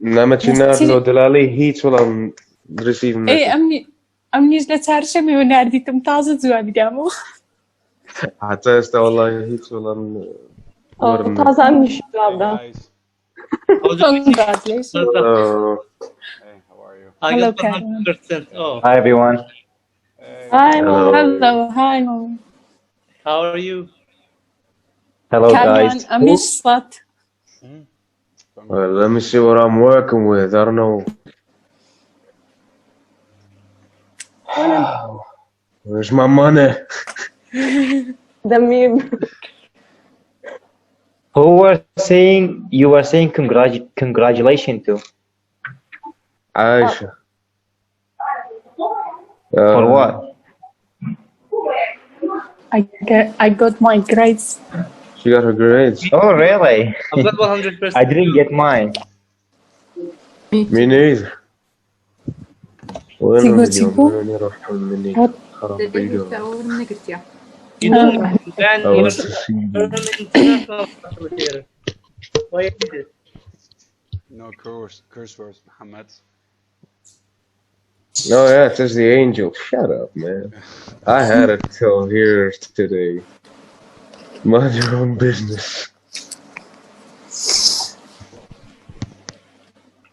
Nama Chinarlo Delali hiç olan receive message. Am nici çarşamba ve neredeydim taze zuhabidiamo. Hatta işte vallahi hiç olan Tazenmiş valla. Congratulations. Hello. Hey, how are you? Hello, Karen. Hi everyone. Hi, Mom. Hello, hi, Mom. How are you? Hello Cameron, guys. I'm Nishsat. Well, let me see what I'm working with. I don't know. Where's my money? The meme. Who were saying you were saying congratulations to? Aisha. For what? I got my grades. She got her grades. Oh really? I've got 100%. I didn't get mine. Me neither. وين تيجو اليوم؟ تيجو. وين يروح مني؟ خرب بيدو. You don't ban I your want to see you. international facilitator. Why is it? No curse words, Muhammad. No, yeah, it says the angel. Shut up, man. I had it till here today. Mind your own business.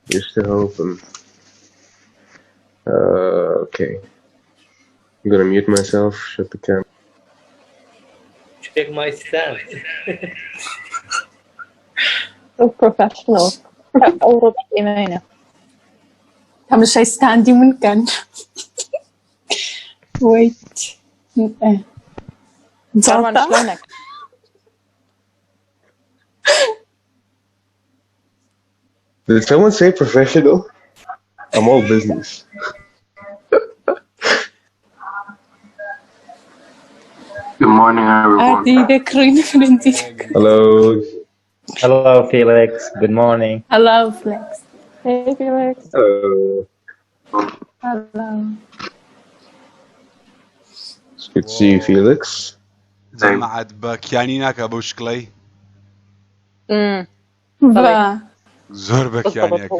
You're still open. Okay. I'm gonna mute myself, shut the camera. Check my stand. So professional. أوروبي إيمانة. I'm shy standing من كان. Wait. كمان Zata. شلونك؟ Did someone say professional? I'm all business. Good morning, everyone. Adi the green friend. Hello. Hello Felix. Good morning. Hello, Flex. Hey, Felix. Hello. Hello. It's good to see you, Felix. جمعت بكيانينك أبو شكلي. Va. زور بكيانيك.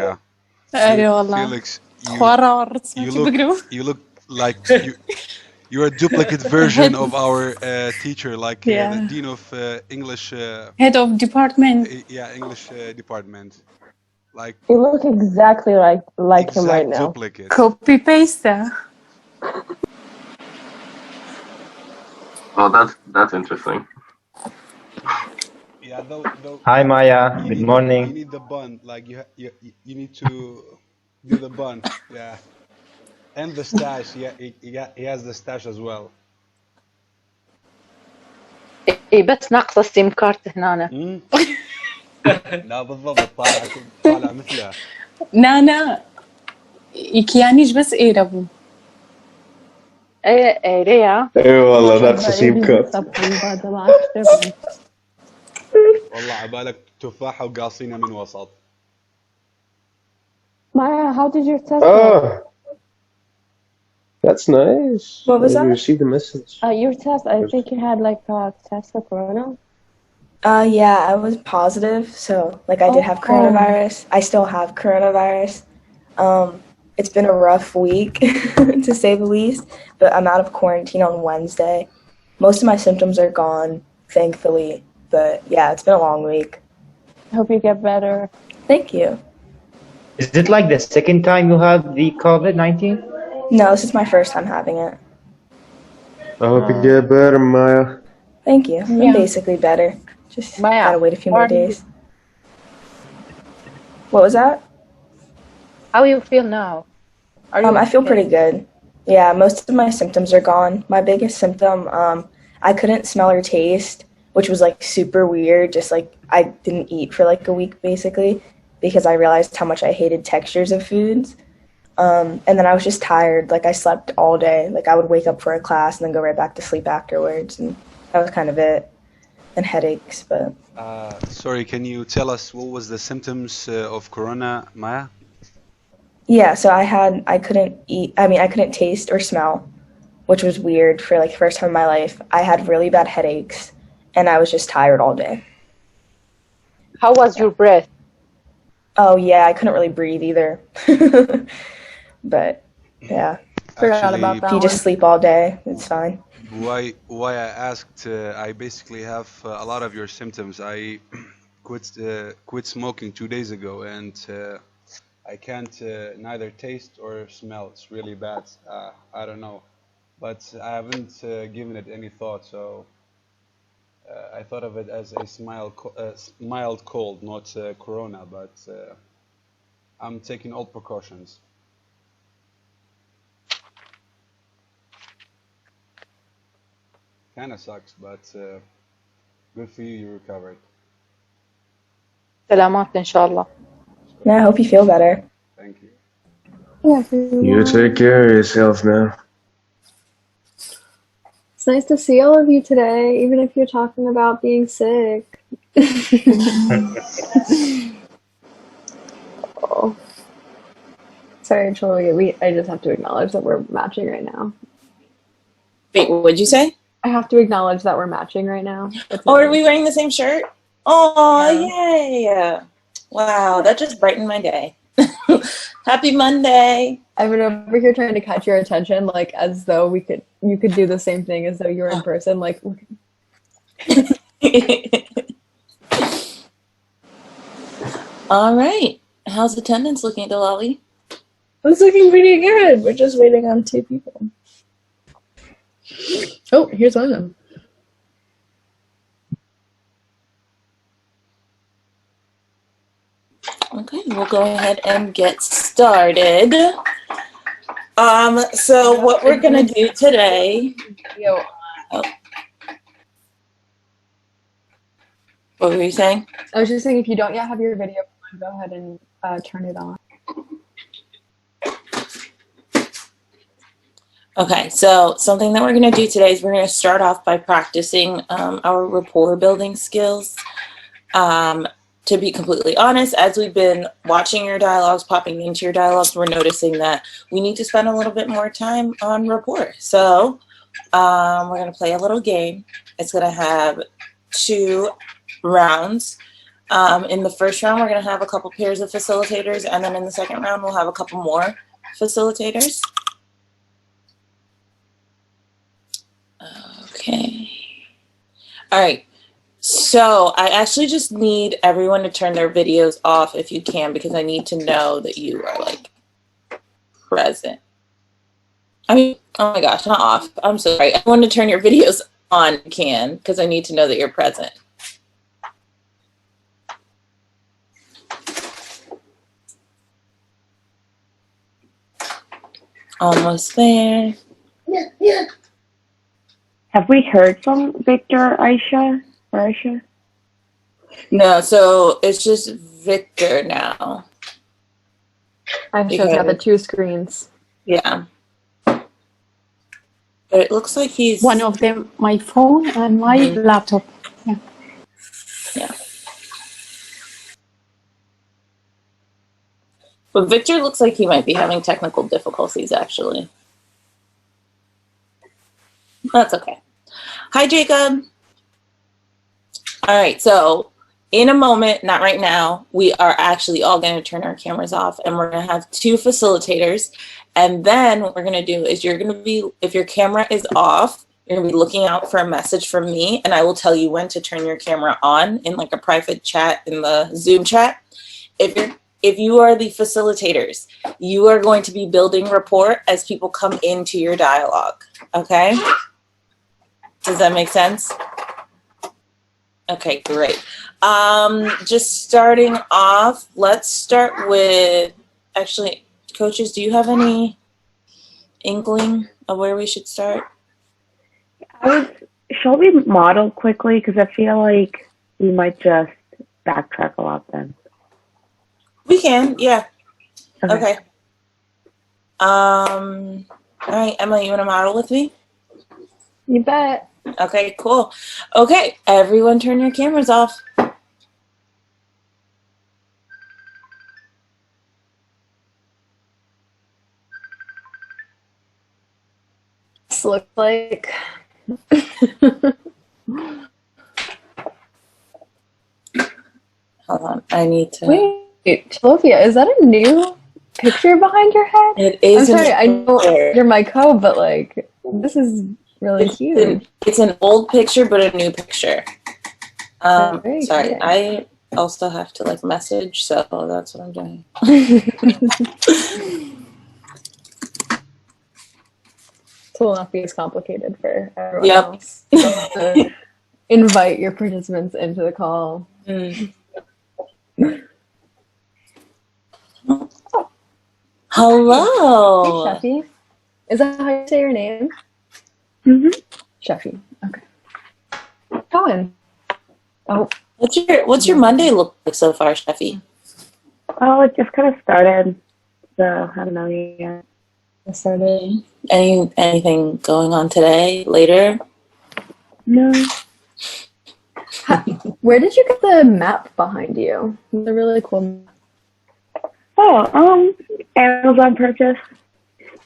أري والله. Felix, خرارت. you look like you're a duplicate version of our teacher, like the dean of English. Head of department. English department. Like You look exactly like him right now. duplicate. Copy paste. Oh, that's interesting. Yeah, though. Hi Maya. Good You morning. need the bun. Like you need to do the bun. Yeah, and the stash. Yeah, he has the stash as well. اي بس ناقصه السيم كارت هنا. لا بالضبط طالع مثلها. نانا يكيانيش بس إيرابو. ايه ريا. اي والله ناقص سيم كارت. والله عبالك تفاحة وقاصينها من وسط. Maya, how did your test go? Oh, that's nice. What was that? You received the message. Your test, I think you had like a test for corona. Yeah, I was positive, so like I did have coronavirus. I still have coronavirus. It's been a rough week to say the least, but I'm out of quarantine on Wednesday. Most of my symptoms are gone, thankfully, but yeah, it's been a long week. I hope you get better. Thank you. Is it like the second time you have the COVID-19? No, this is my first time having it. I hope you get better, Maya. Thank you. I'm basically better. Just Maya, gotta wait a few more days. What was that? How you feel now? I feel pretty good. Yeah, most of my symptoms are gone. My biggest symptom, I couldn't smell or taste, which was like super weird. Just like I didn't eat for like a week basically because I realized how much I hated textures of foods. And then I was just tired. Like I slept all day. Like I would wake up for a class and then go right back to sleep afterwards. And that was kind of it. And headaches, but. Sorry, can you tell us what was the symptoms of corona, Maya? Yeah, so I couldn't eat, I couldn't taste or smell, which was weird for like the first time in my life. I had really bad headaches and I was just tired all day. How was your breath? Oh yeah, I couldn't really breathe either. But yeah, Forgot about Actually, that if you one. just sleep all day, it's fine. why I asked, I basically have a lot of your symptoms. I quit smoking 2 days ago, and I can't neither taste or smell. It's really bad. I don't know, but I haven't given it any thought. So I thought of it as a mild cold, not corona. But I'm taking all precautions. Kind of sucks, but good for you. You recovered. سلامات إن شاء الله. Yeah, I hope you feel better. Thank you. Yeah, You take care of yourself now. It's nice to see all of you today, even if you're talking about being sick. Oh. Sorry, Chloe. I just have to acknowledge that we're matching right now. Wait, what'd you say? I have to acknowledge that we're matching right now. It's Oh, are nice. we wearing the same shirt? Oh, Yeah. yay! Wow, that just brightened my day. Happy Monday. I've been over here trying to catch your attention, like as though you could do the same thing as though you were in person. Like, All right. How's attendance looking, Delali? It's looking pretty good. We're just waiting on 2 people. Oh, here's one of them. Okay, we'll go ahead and get started. So what we're gonna do today. Oh. What were you saying? I was just saying, if you don't yet have your video on, go ahead and turn it on. Okay, so something that we're going to do today is we're going to start off by practicing our rapport building skills. To be completely honest, as we've been watching your dialogues, popping into your dialogues, we're noticing that we need to spend a little bit more time on rapport. So we're going to play a little game. It's going to have 2 rounds. In the first round, we're going to have a couple pairs of facilitators, and then in the second round, we'll have a couple more facilitators. Okay. All right. So I actually just need everyone to turn their videos off if you can, because I need to know that you are like present. I mean, oh my gosh, not off. I'm sorry. I want to turn your videos on if you can, because I need to know that you're present. Almost there. Have we heard from Victor, Aisha, or Aisha? No, so it's just Victor now. Aisha's got the 2 screens. Yeah. But it looks like he's... One of them, my phone and my laptop. Yeah. Yeah. But Victor looks like he might be having technical difficulties, actually. That's okay. Hi, Jacob. All right, so in a moment, not right now, we are actually all going to turn our cameras off, and we're going to have 2 facilitators. And then what we're going to do is you're going to be, if your camera is off, you're going to be looking out for a message from me, and I will tell you when to turn your camera on in like a private chat in the Zoom chat. If you are the facilitators, you are going to be building rapport as people come into your dialogue, okay? Does that make sense? Okay, great. Just starting off, let's start with, actually, coaches, do you have any inkling of where we should start? Shall we model quickly? Because I feel like we might just backtrack a lot then. We can, yeah. Okay. All right, Emma, you want to model with me? You bet. Okay, cool. Okay, everyone turn your cameras off. This looks like. Hold on, I need to... Wait, Wait, Tilofia, is that a new picture behind your head? It is. I'm sorry, I know you're my co, but like, this is really cute. It's an old picture, but a new picture. Very Sorry, exciting. I also have to like message, so that's what I'm doing. This will not be as complicated for everyone else. You don't have to invite your participants into the call. Hello. Hey, Sheffy. Is that how you say your name? Mm-hmm. Sheffy. Okay. Going. Oh. What's your Monday look like so far, Sheffy? Oh, it just kind of started, so I don't know yet. It started. Anything going on today? Later? No. Where did you get the map behind you? It's a really cool map. Oh, Amazon purchase.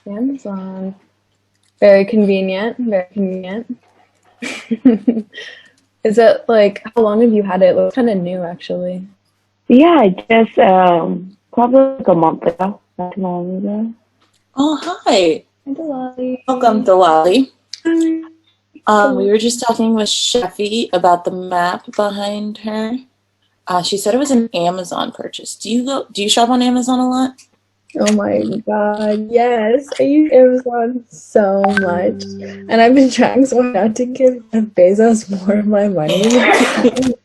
Amazon. Very convenient. Very convenient. Is it like, how long have you had it? It looks kind of new, actually. Yeah, I just probably like a month ago. Not too long ago. Oh, hi. Hi, Delali. Welcome, Delali. Hi. We were just talking with Sheffy about the map behind her. She said it was an Amazon purchase. Do you shop on Amazon a lot? Oh my god, yes. I use Amazon so much. And I've been trying so hard not to give Jeff Bezos more of my money.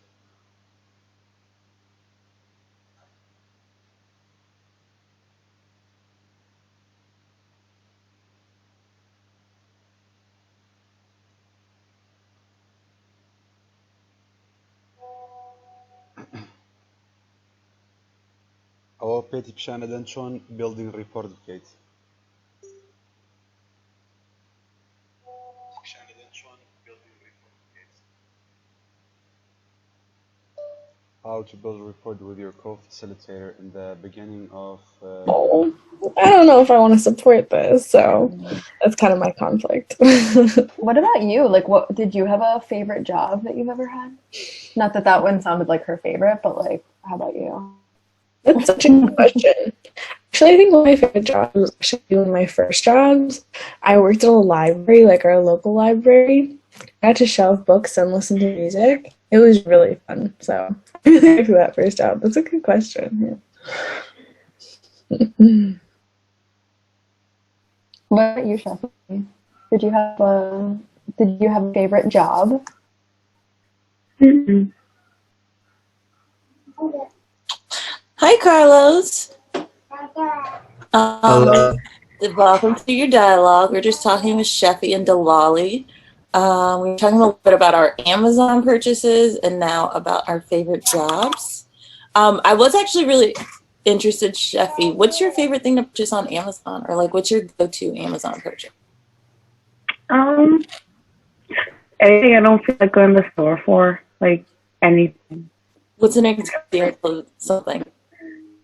O peti pişa neden çon building report bukejt. How to build a report with your co-facilitator in the beginning of Oh, I don't know if I want to support this, so that's kind of my conflict. What about you? Like, what did you have a favorite job that you've ever had? Not that that one sounded like her favorite, but like, how about you? That's such a good question. Actually, I think one of my favorite jobs was actually one of my first jobs. I worked at a library, like our local library. I had to shelve books and listen to music. It was really fun. So I'm really happy for that first job. That's a good question. Yeah. What about you, Sheffy? Did you have a favorite job? Mm-mm. Hi, Carlos. Hello. Welcome to your dialogue. We're just talking with Sheffy and Delali. We were talking a little bit about our Amazon purchases and now about our favorite jobs. I was actually really interested, Sheffy. What's your favorite thing to purchase on Amazon, or like, what's your go-to Amazon purchase? Anything I don't feel like going to the store for, like anything. What's an example of something?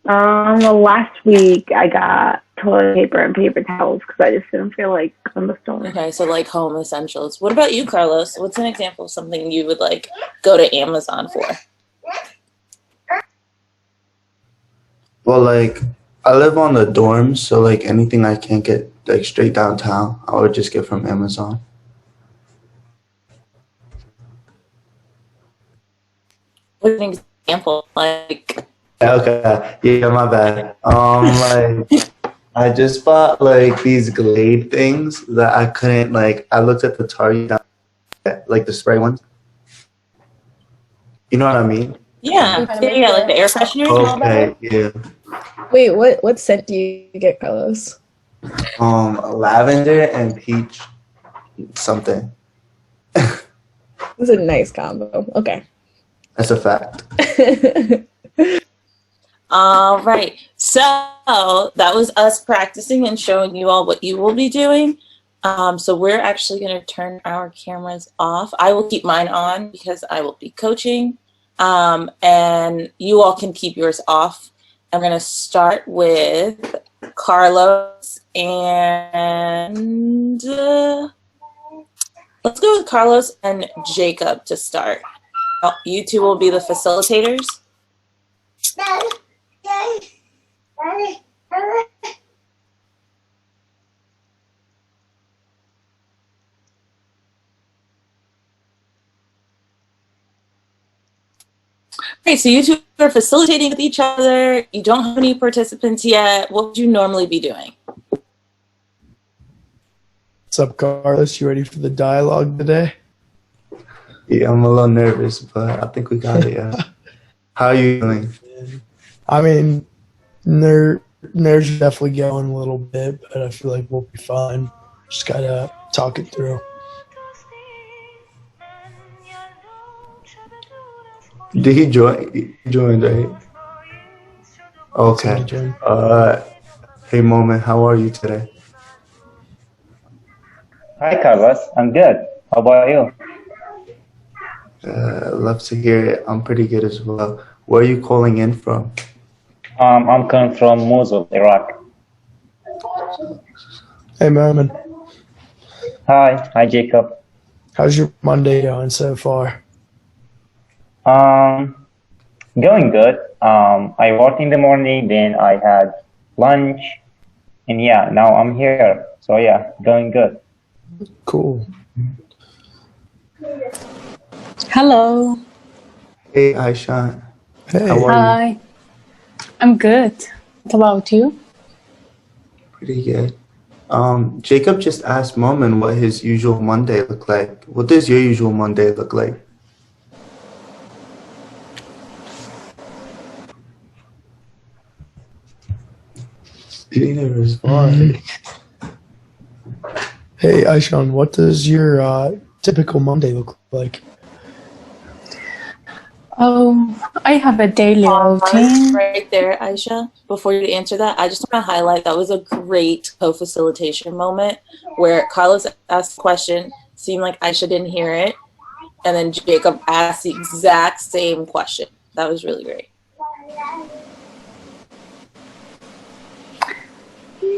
Well, last week I got toilet paper and paper towels because I just didn't feel like going to the store. Okay, so like home essentials. What about you, Carlos? What's an example of something you would like go to Amazon for? Well, like, I live on the dorms, so like anything I can't get like straight downtown, I would just get from Amazon. What's an example? Like, Okay, yeah, my bad. Like, I just bought like these Glade things that I couldn't like. I looked at the Target, like the spray ones. You know what I mean? yeah, like the air fresheners. Okay, yeah. Wait, what scent do you get, Carlos? Lavender and peach, something. This is a nice combo. Okay. That's a fact. All right. So that was us practicing and showing you all what you will be doing. So we're actually going to turn our cameras off. I will keep mine on because I will be coaching. And you all can keep yours off. I'm going to start with Carlos and let's go with Carlos and Jacob to start. You two will be the facilitators. right, so you two are facilitating with each other. You don't have any participants yet. What would you normally be doing? What's up, Carlos? You ready for the dialogue today? Yeah, I'm a little nervous, but I think we got it. Yeah. How are you doing? I mean, nerves are definitely going a little bit, but I feel like we'll be fine. Just gotta talk it through. Did he join? He joined, right? Okay. Somebody join. Hey, Moment, how are you today? Hi, Carlos. I'm good. How about you? Love to hear it. I'm pretty good as well. Where are you calling in from? I'm coming from Mosul, Iraq. Hey, Merman. Hi, Jacob. How's your Monday going so far? Going good. I worked in the morning, then I had lunch, and yeah, now I'm here. So yeah, going good. Cool. Hello. Hey, Aisha. Hey. How are you? Hi. I'm good. What about you? Pretty good. Jacob just asked Moment what his usual Monday look like. What does your usual Monday look like? He didn't respond. Hey, Aishan, what does your typical Monday look like? I have a daily routine. Right there, Aisha. Before you answer that, I just want to highlight that was a great co-facilitation moment where Carlos asked a question, seemed like Aisha didn't hear it, and then Jacob asked the exact same question. That was really great.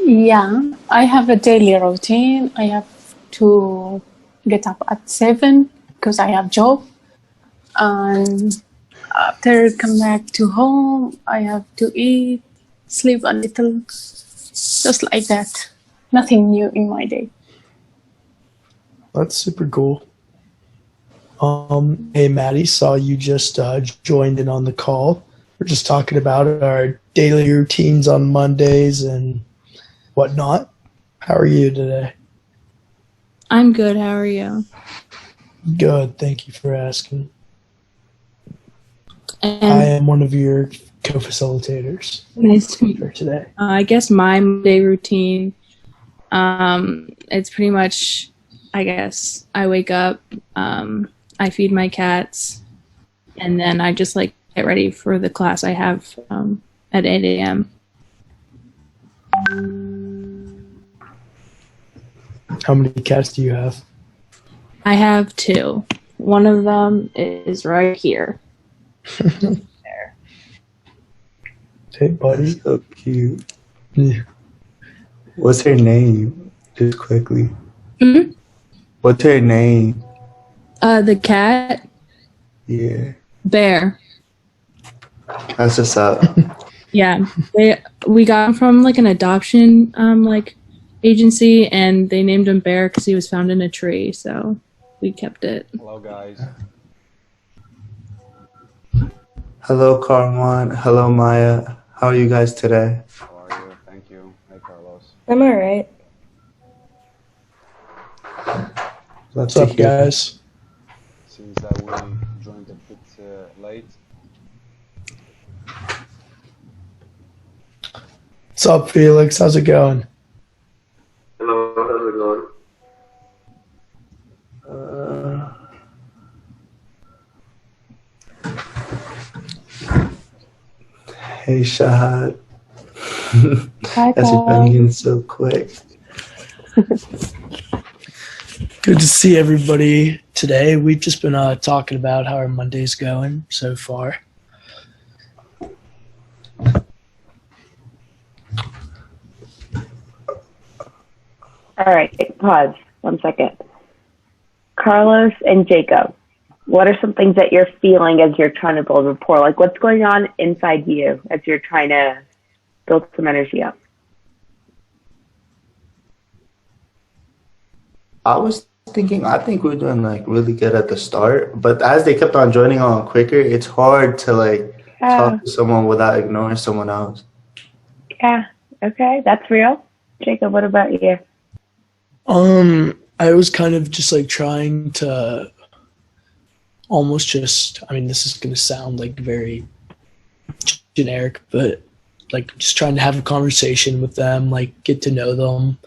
Yeah, I have a daily routine. I have to get up at 7 because I have job, and after come back to home, I have to eat, sleep a little, just like that. Nothing new in my day. That's super cool. Hey, Maddie, saw you just joined in on the call. We're just talking about our daily routines on Mondays and whatnot. How are you today? I'm good. How are you? Good. Thank you for asking. And I am one of your co-facilitators nice to meet for today. I guess my day routine, it's pretty much, I guess, I wake up, I feed my cats, and then I just like get ready for the class I have at 8 a.m. How many cats do you have? I have 2. One of them is right here. There. Hey, buddy. That's so cute. Yeah. What's her name? Just quickly. Mm-hmm. What's her name? The cat? Yeah. Bear. That's what's up. Yeah, we got him from like an adoption agency, and they named him Bear because he was found in a tree. So we kept it. Hello, guys. Hello, Carmen. Hello, Maya. How are you guys today? How are you? Thank you. Hey, Carlos. I'm alright. What's up, guys? Seems that we joined a bit late. What's up, Felix? How's it going? Hello, how's it going? Hey, Shahad. Hi, That's Paul. coming in so quick. Good to see everybody today. We've just been talking about how our Monday's going so far. All right, pause 1 second. Carlos and Jacob, what are some things that you're feeling as you're trying to build rapport? Like, what's going on inside you as you're trying to build some energy up? I was thinking, I think we're doing like really good at the start, but as they kept on joining on quicker, it's hard to like talk to someone without ignoring someone else. Yeah. Okay, that's real. Jacob, what about you? I was kind of just like trying to almost just, I mean, this is going to sound like very generic, but like just trying to have a conversation with them, like get to know them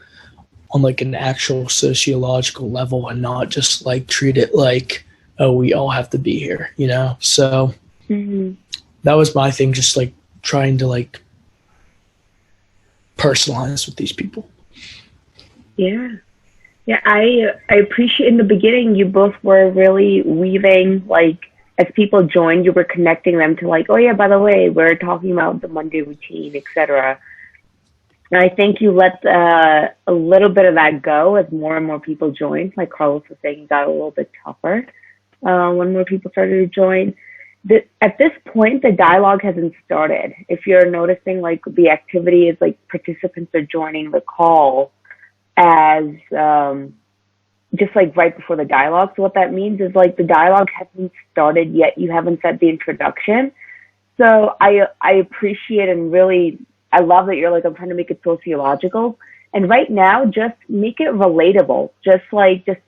on like an actual sociological level and not just like treat it like, oh, we all have to be here, you know? So that was my thing, just like trying to like personalize with these people. Yeah. Yeah, I appreciate in the beginning you both were really weaving, like, as people joined, you were connecting them to like, oh yeah, by the way, we're talking about the Monday routine, etc. And I think you let a little bit of that go as more and more people joined. Like Carlos was saying, it got a little bit tougher when more people started to join. At this point, the dialogue hasn't started. If you're noticing, like, the activity is like participants are joining the call as just like right before the dialogue. So what that means is like the dialogue hasn't started yet. You haven't said the introduction. So I appreciate and really, I love that you're like, I'm trying to make it sociological. And right now, just make it relatable. Just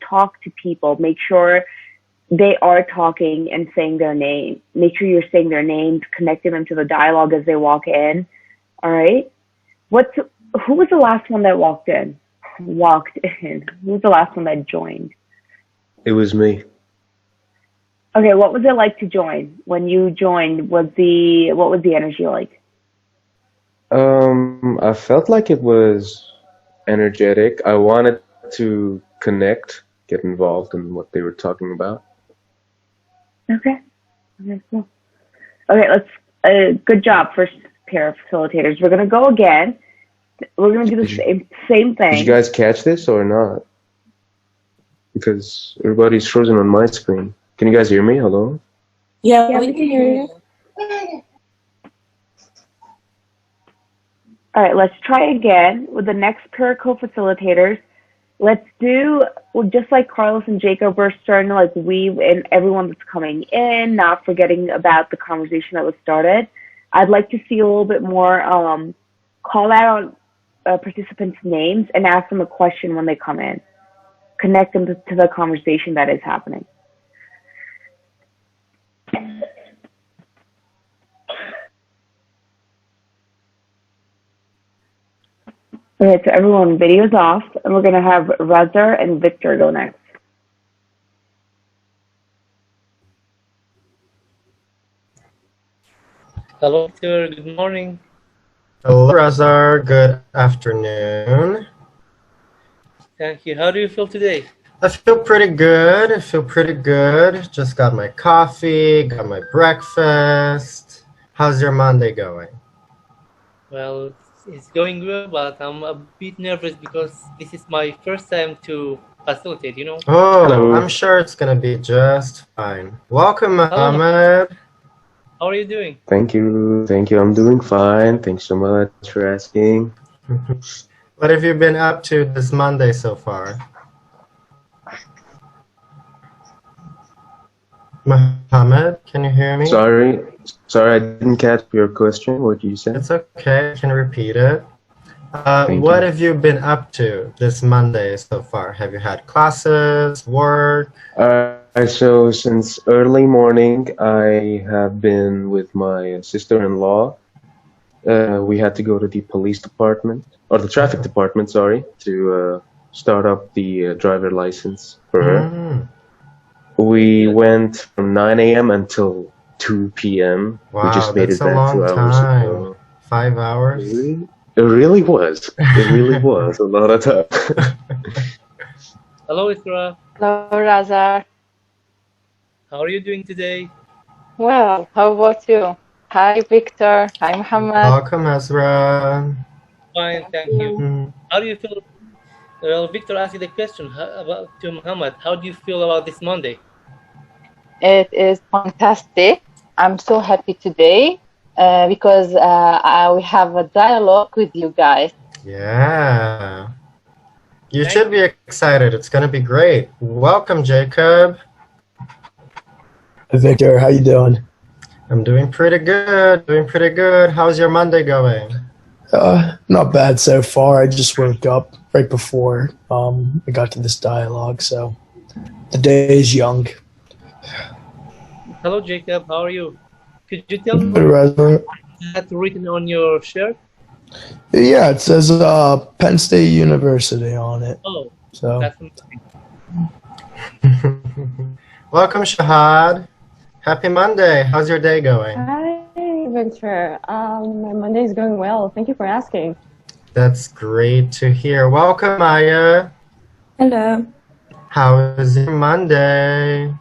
talk to people. Make sure they are talking and saying their name. Make sure you're saying their names, connecting them to the dialogue as they walk in. All right. Who was the last one that walked in? Who was the last one that joined? It was me. Okay, what was it like to join? When you joined, what was the energy like? I felt like it was energetic. I wanted to connect, get involved in what they were talking about. Okay, cool. Okay, let's. Good job, first pair of facilitators. We're gonna go again. We're gonna do the same thing. Did you guys catch this or not? Because everybody's frozen on my screen. Can you guys hear me? Hello? Yeah, we can hear you. All right, let's try again with the next pair of co-facilitators. Let's do, well, just like Carlos and Jacob, we're starting to like weave in everyone that's coming in, not forgetting about the conversation that was started. I'd like to see a little bit more call out participants' names and ask them a question when they come in. Connect them to the conversation that is happening. Okay, so everyone, video's off, and we're going to have Razar and Victor go next. Hello, Victor. Good morning. Hello, Razar. Good afternoon. Thank you. How do you feel today? I feel pretty good. Just got my coffee, got my breakfast. How's your Monday going? Well, it's going well, but I'm a bit nervous because this is my first time to facilitate, you know? Oh, Hello. I'm sure it's going to be just fine. Welcome, Hello. Mohammed. How are you doing? Thank you. I'm doing fine. Thanks so much for asking. What have you been up to this Monday so far? Mohammed, can you hear me? Sorry, I didn't catch your question. What did you say? It's okay, I can repeat it. Thank What you. have you been up to this Monday so far? Have you had classes, work? So since early morning, I have been with my sister-in-law. We had to go to the police department, or the traffic department, sorry, to start up the driver license for her. We went from 9 a.m. until 2 p.m. Wow, we just made that's it back a long 2 hours time. ago. 5 hours? It really was. It really was a lot of time. Hello, Isra. Hello, Razar. How are you doing today? Well, how about you? Hi, Victor. Hi, Muhammad. Welcome, Ezra. Fine, thank you. How do you feel? Well, Victor asked you the question to Muhammad. How do you feel about this Monday? It is fantastic. I'm so happy today because we have a dialogue with you guys. Yeah. You should be excited. It's going to be great. Welcome, Jacob. Hey, Victor, how you doing? I'm doing pretty good. Doing pretty good. How's your Monday going? Not bad so far. I just woke up right before I got to this dialogue, so the day is young. Hello, Jacob. How are you? Could you tell me that's written on your shirt? Yeah, it says Penn State University on it. Oh, so that's Welcome, Shahad. Happy Monday. How's your day going? Hi, Victor. My Monday is going well. Thank you for asking. That's great to hear. Welcome, Maya. Hello. How is your Monday?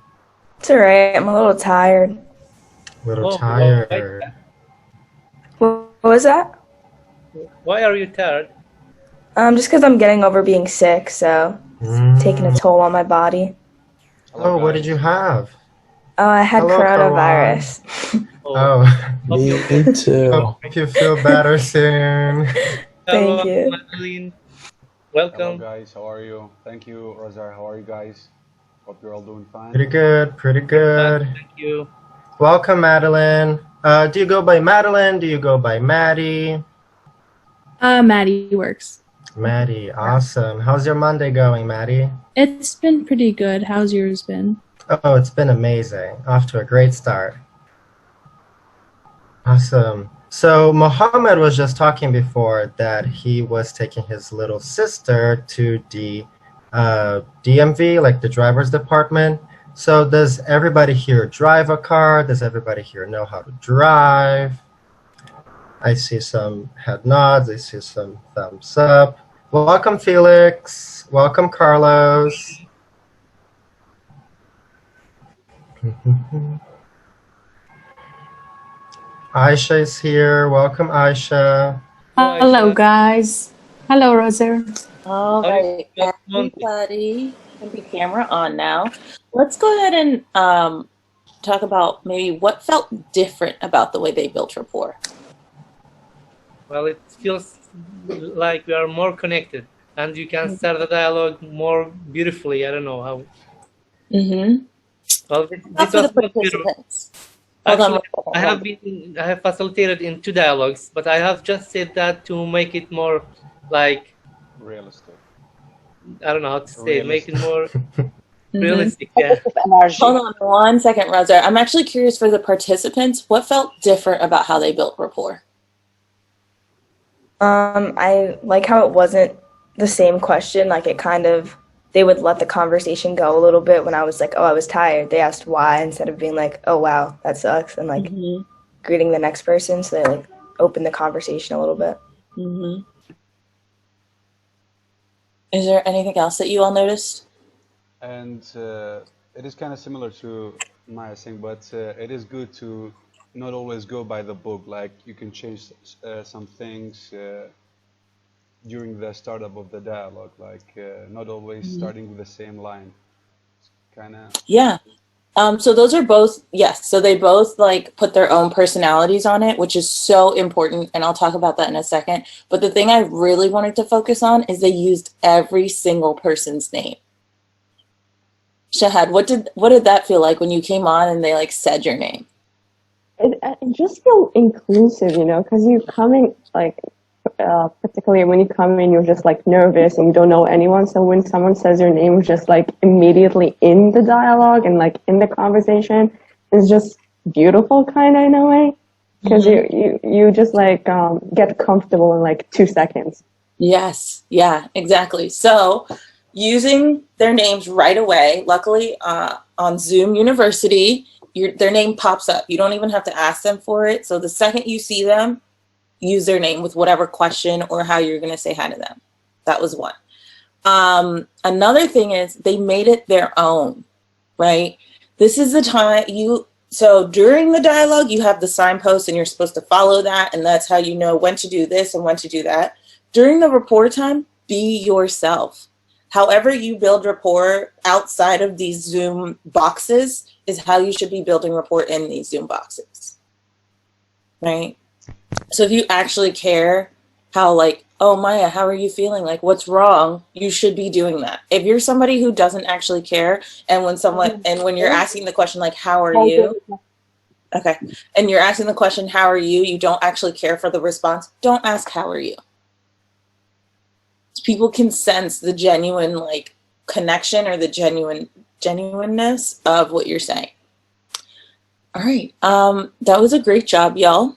It's alright. I'm a little tired. Little tired. What was that? Why are you tired? Just because I'm getting over being sick, so it's taking a toll on my body. Oh, what did you have? Oh, I had Hello, coronavirus. Oh, me too. Hope you feel better soon. Hello, Thank you. Madeline. Welcome. Hello guys, how are you? Thank you, Razar. How are you guys? Hope you're all doing fine. Pretty good, pretty good. Thank you. Welcome, Madeline. Do you go by Madeline? Do you go by Maddie? Maddie works. Maddie, awesome. How's your Monday going, Maddie? It's been pretty good. How's yours been? Oh, it's been amazing. Off to a great start. Awesome. So Mohammed was just talking before that he was taking his little sister to the DMV, like the driver's department. So does everybody here drive a car? Does everybody here know how to drive? I see some head nods. I see some thumbs up. Welcome, Felix. Welcome, Carlos. Aisha is here. Welcome, Aisha. Hello, guys. Hello, Roser. All right, everybody. Can be camera on now. Let's go ahead and talk about maybe what felt different about the way they built rapport. Well, it feels like we are more connected, and you can start the dialogue more beautifully. I don't know how. Mm-hmm. Well, Not for the participants. Actually, I have facilitated in 2 dialogues, but I have just said that to make it more like realistic. I don't know how to say it. Make it more realistic. Mm-hmm. Yeah. Hold on 1 second, Razar. I'm actually curious for the participants. What felt different about how they built rapport? I like how it wasn't the same question. Like it kind of, they would let the conversation go a little bit when I was like, oh, I was tired. They asked why instead of being like, oh, wow, that sucks. And like greeting the next person. So they like opened the conversation a little bit. Mm-hmm. Is there anything else that you all noticed? And it is kind of similar to Maya's thing, but it is good to not always go by the book. Like you can change some things during the startup of the dialogue, like not always starting with the same line. Kind of. Yeah. So those are both, yes. So they both like put their own personalities on it, which is so important. And I'll talk about that in a second. But the thing I really wanted to focus on is they used every single person's name. Shahad, what did that feel like when you came on and they like said your name? It just feels inclusive, you know, because you come in like, particularly when you come in, you're just like nervous and you don't know anyone. So when someone says your name, it's just like immediately in the dialogue and like in the conversation, it's just beautiful kind of in a way, because you just like get comfortable in like 2 seconds. Yes. Yeah, exactly. So using their names right away, luckily on Zoom University, their name pops up. You don't even have to ask them for it. So the second you see them, use their name with whatever question or how you're going to say hi to them. That was one. Another thing is they made it their own, right? This is the time so during the dialogue, you have the signpost and you're supposed to follow that. And that's how you know when to do this and when to do that. During the rapport time, be yourself. However you build rapport outside of these Zoom boxes is how you should be building rapport in these Zoom boxes, right? So if you actually care how like oh, Maya, how are you feeling? Like, what's wrong? You should be doing that. If you're somebody who doesn't actually care, and when you're asking the question, like, how are you? Okay. And you're asking the question, how are you? You don't actually care for the response. Don't ask, how are you? People can sense the genuine, like, connection or the genuineness of what you're saying. All right. That was a great job, y'all.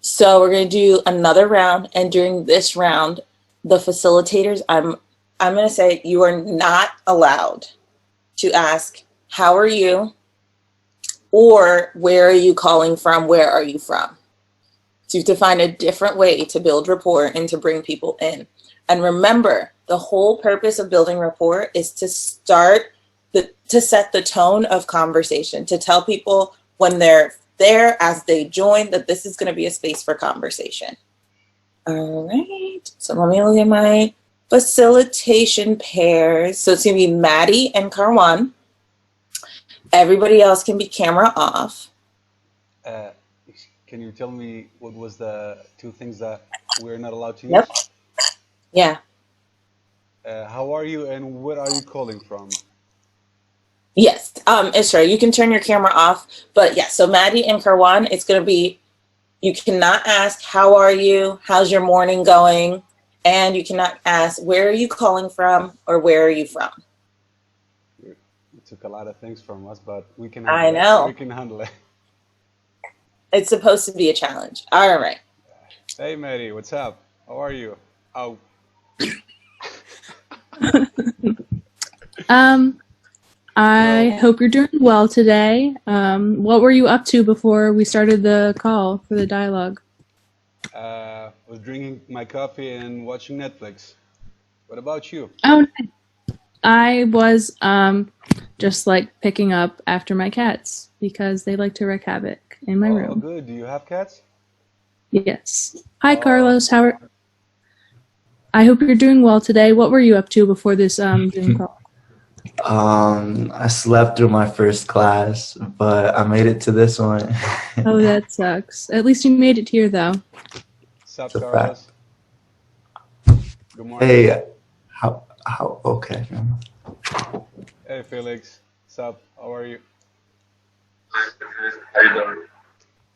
So we're going to do another round, and during this round, the facilitators, I'm going to say you are not allowed to ask, how are you? Or where are you calling from? Where are you from? So you have to find a different way to build rapport and to bring people in. And remember, the whole purpose of building rapport is to to set the tone of conversation, to tell people when they're there as they join that this is going to be a space for conversation. All right, so let me look at my facilitation pairs. So it's going to be Maddie and Karwan. Everybody else can be camera off. Can you tell me what was the two things that we're not allowed to use? Yep. Yeah. How are you and where are you calling from? Yes, Isra, you can turn your camera off. But yeah, so Maddie and Karwan, it's going to be, you cannot ask, how are you? How's your morning going? And you cannot ask, where are you calling from or where are you from? You took a lot of things from us, but we can I handle it. know. We can handle it. It's supposed to be a challenge. All right. Hey, Maddie, what's up? How are you? Oh. I hope you're doing well today. What were you up to before we started the call for the dialogue? Was drinking my coffee and watching Netflix. What about you? Oh, nice. I was just like picking up after my cats because they like to wreak havoc in my Oh, room. good. Do you have cats? Yes. Hi, Carlos. I hope you're doing well today. What were you up to before this Zoom call? I slept through my first class, but I made it to this one. Oh, that sucks. At least you made it here, though. Sup, It's a Carlos? fact. Good morning. Hey, okay. Hey, Felix. Sup? How are you? How you doing?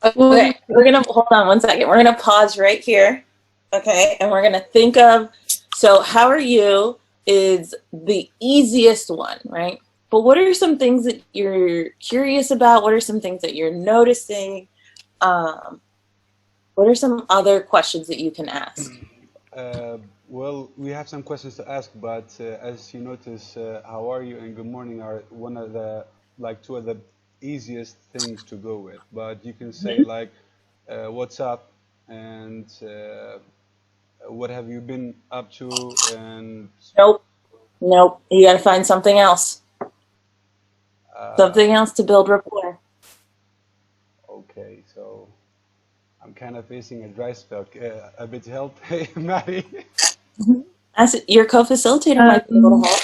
Okay, we're going to, hold on one second. We're going to pause right here. Okay, and we're going to think of, so how are you is the easiest one, right? But what are some things that you're curious about? What are some things that you're noticing? What are some other questions that you can ask? Well, we have some questions to ask, but as you notice, how are you and good morning are one of the, like, two of the easiest things to go with. But you can say, like, what's up and what have you been up to and... Nope. You got to find something else. Something else to build rapport. Okay, so I'm kind of facing a dry spell. A bit help, hey, Maddie. As your co-facilitator might be able to help.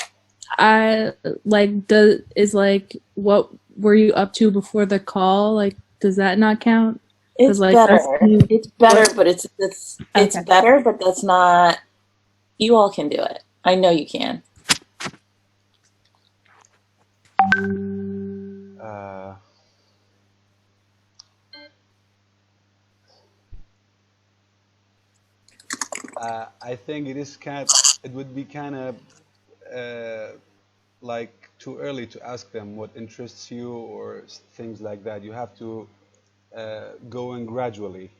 I like what were you up to before the call? Like, does that not count? It's like, better. It's better, but it's Okay. better, but that's not. You all can do it. I know you can. I think it would be kind of like too early to ask them what interests you or things like that. You have to go in gradually.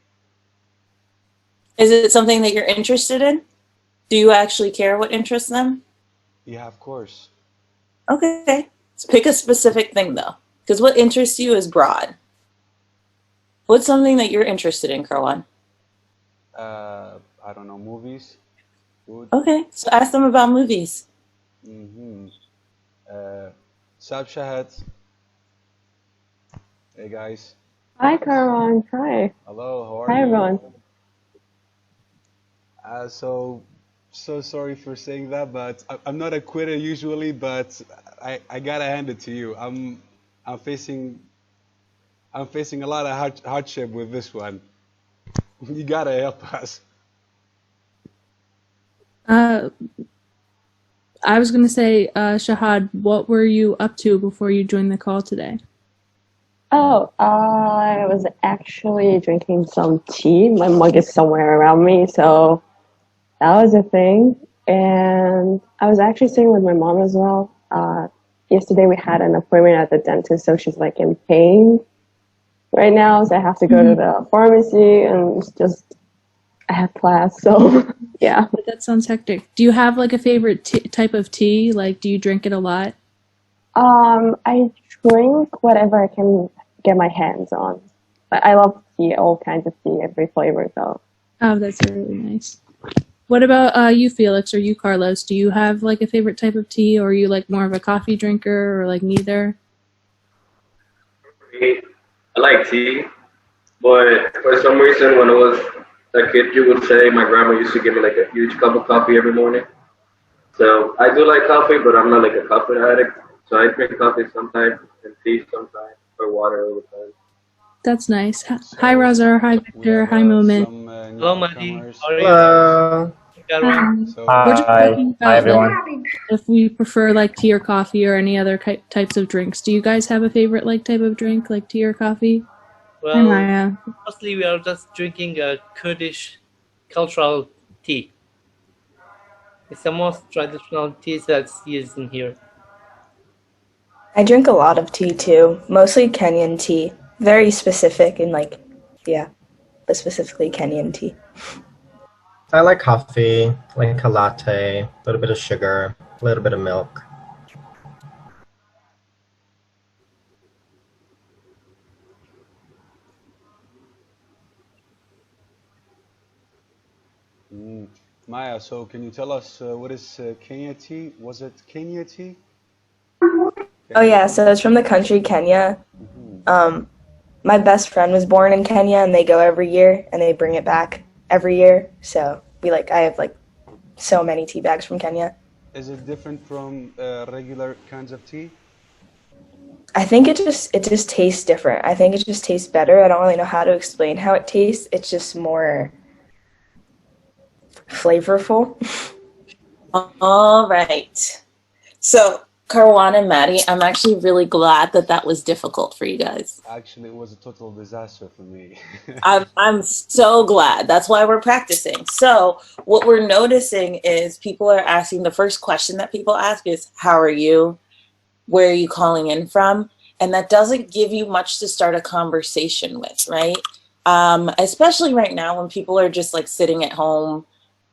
Is it something that you're interested in? Do you actually care what interests them? Yeah, of course. Okay. Let's pick a specific thing though, because what interests you is broad. What's something that you're interested in, Karwan? I don't know, movies, food. Okay, so ask them about movies. Sab Shahad. Hey guys. Hi, Karan. Hi. Hello, how are Hi, you? everyone. So sorry for saying that, but I'm not a quitter usually, but I gotta hand it to you. I'm facing a lot of hardship with this one. You gotta help us. Uh, I was gonna say, Shahad, what were you up to before you joined the call today? Oh, I was actually drinking some tea. My mug is somewhere around me, so that was a thing. And I was actually staying with my mom as well. Yesterday we had an appointment at the dentist, so she's like in pain right now, so I have to go to the pharmacy and it's just I have class, so yeah. That sounds hectic. Do you have like a favorite type of tea? Like, do you drink it a lot? I drink whatever I can get my hands on. But I love tea, all kinds of tea, every flavor, so. Oh, that's really nice. What about you, Felix, or you, Carlos? Do you have like a favorite type of tea, or are you like more of a coffee drinker, or like neither? I like tea, but for some reason, when I was a kid, you would say my grandma used to give me like a huge cup of coffee every morning. So I do like coffee, but I'm not like a coffee addict. So I drink coffee sometimes and tea sometimes, or water all the time. That's nice. Hi, Razar. Hi, Victor. Hi, Moment. Hello, Maddie. How are you? Hello. We're just Hi. talking Hi, about like everyone. if we prefer like tea or coffee or any other types of drinks. Do you guys have a favorite like type of drink, like tea or coffee? Hi, Well, Maya. mostly we are just drinking a Kurdish cultural tea. It's the most traditional tea that's used in here. I drink a lot of tea too, mostly Kenyan tea. Very specific and like, yeah, but specifically Kenyan tea. I like coffee, like a latte, a little bit of sugar, a little bit of milk. Maya, so can you tell us what is Kenya tea? Was it Kenya tea? Oh yeah, so it's from the country Kenya. My best friend was born in Kenya, and they go every year, and they bring it back every year. So I have like so many tea bags from Kenya. Is it different from regular kinds of tea? I think it just tastes different. I think it just tastes better. I don't really know how to explain how it tastes. It's just more flavorful. All right. So, Karwan and Maddie, I'm actually really glad that that was difficult for you guys. Actually, it was a total disaster for me. I'm so glad. That's why we're practicing. So, what we're noticing is people are asking, the first question that people ask is, how are you? Where are you calling in from? And that doesn't give you much to start a conversation with, right? Especially right now when people are just like sitting at home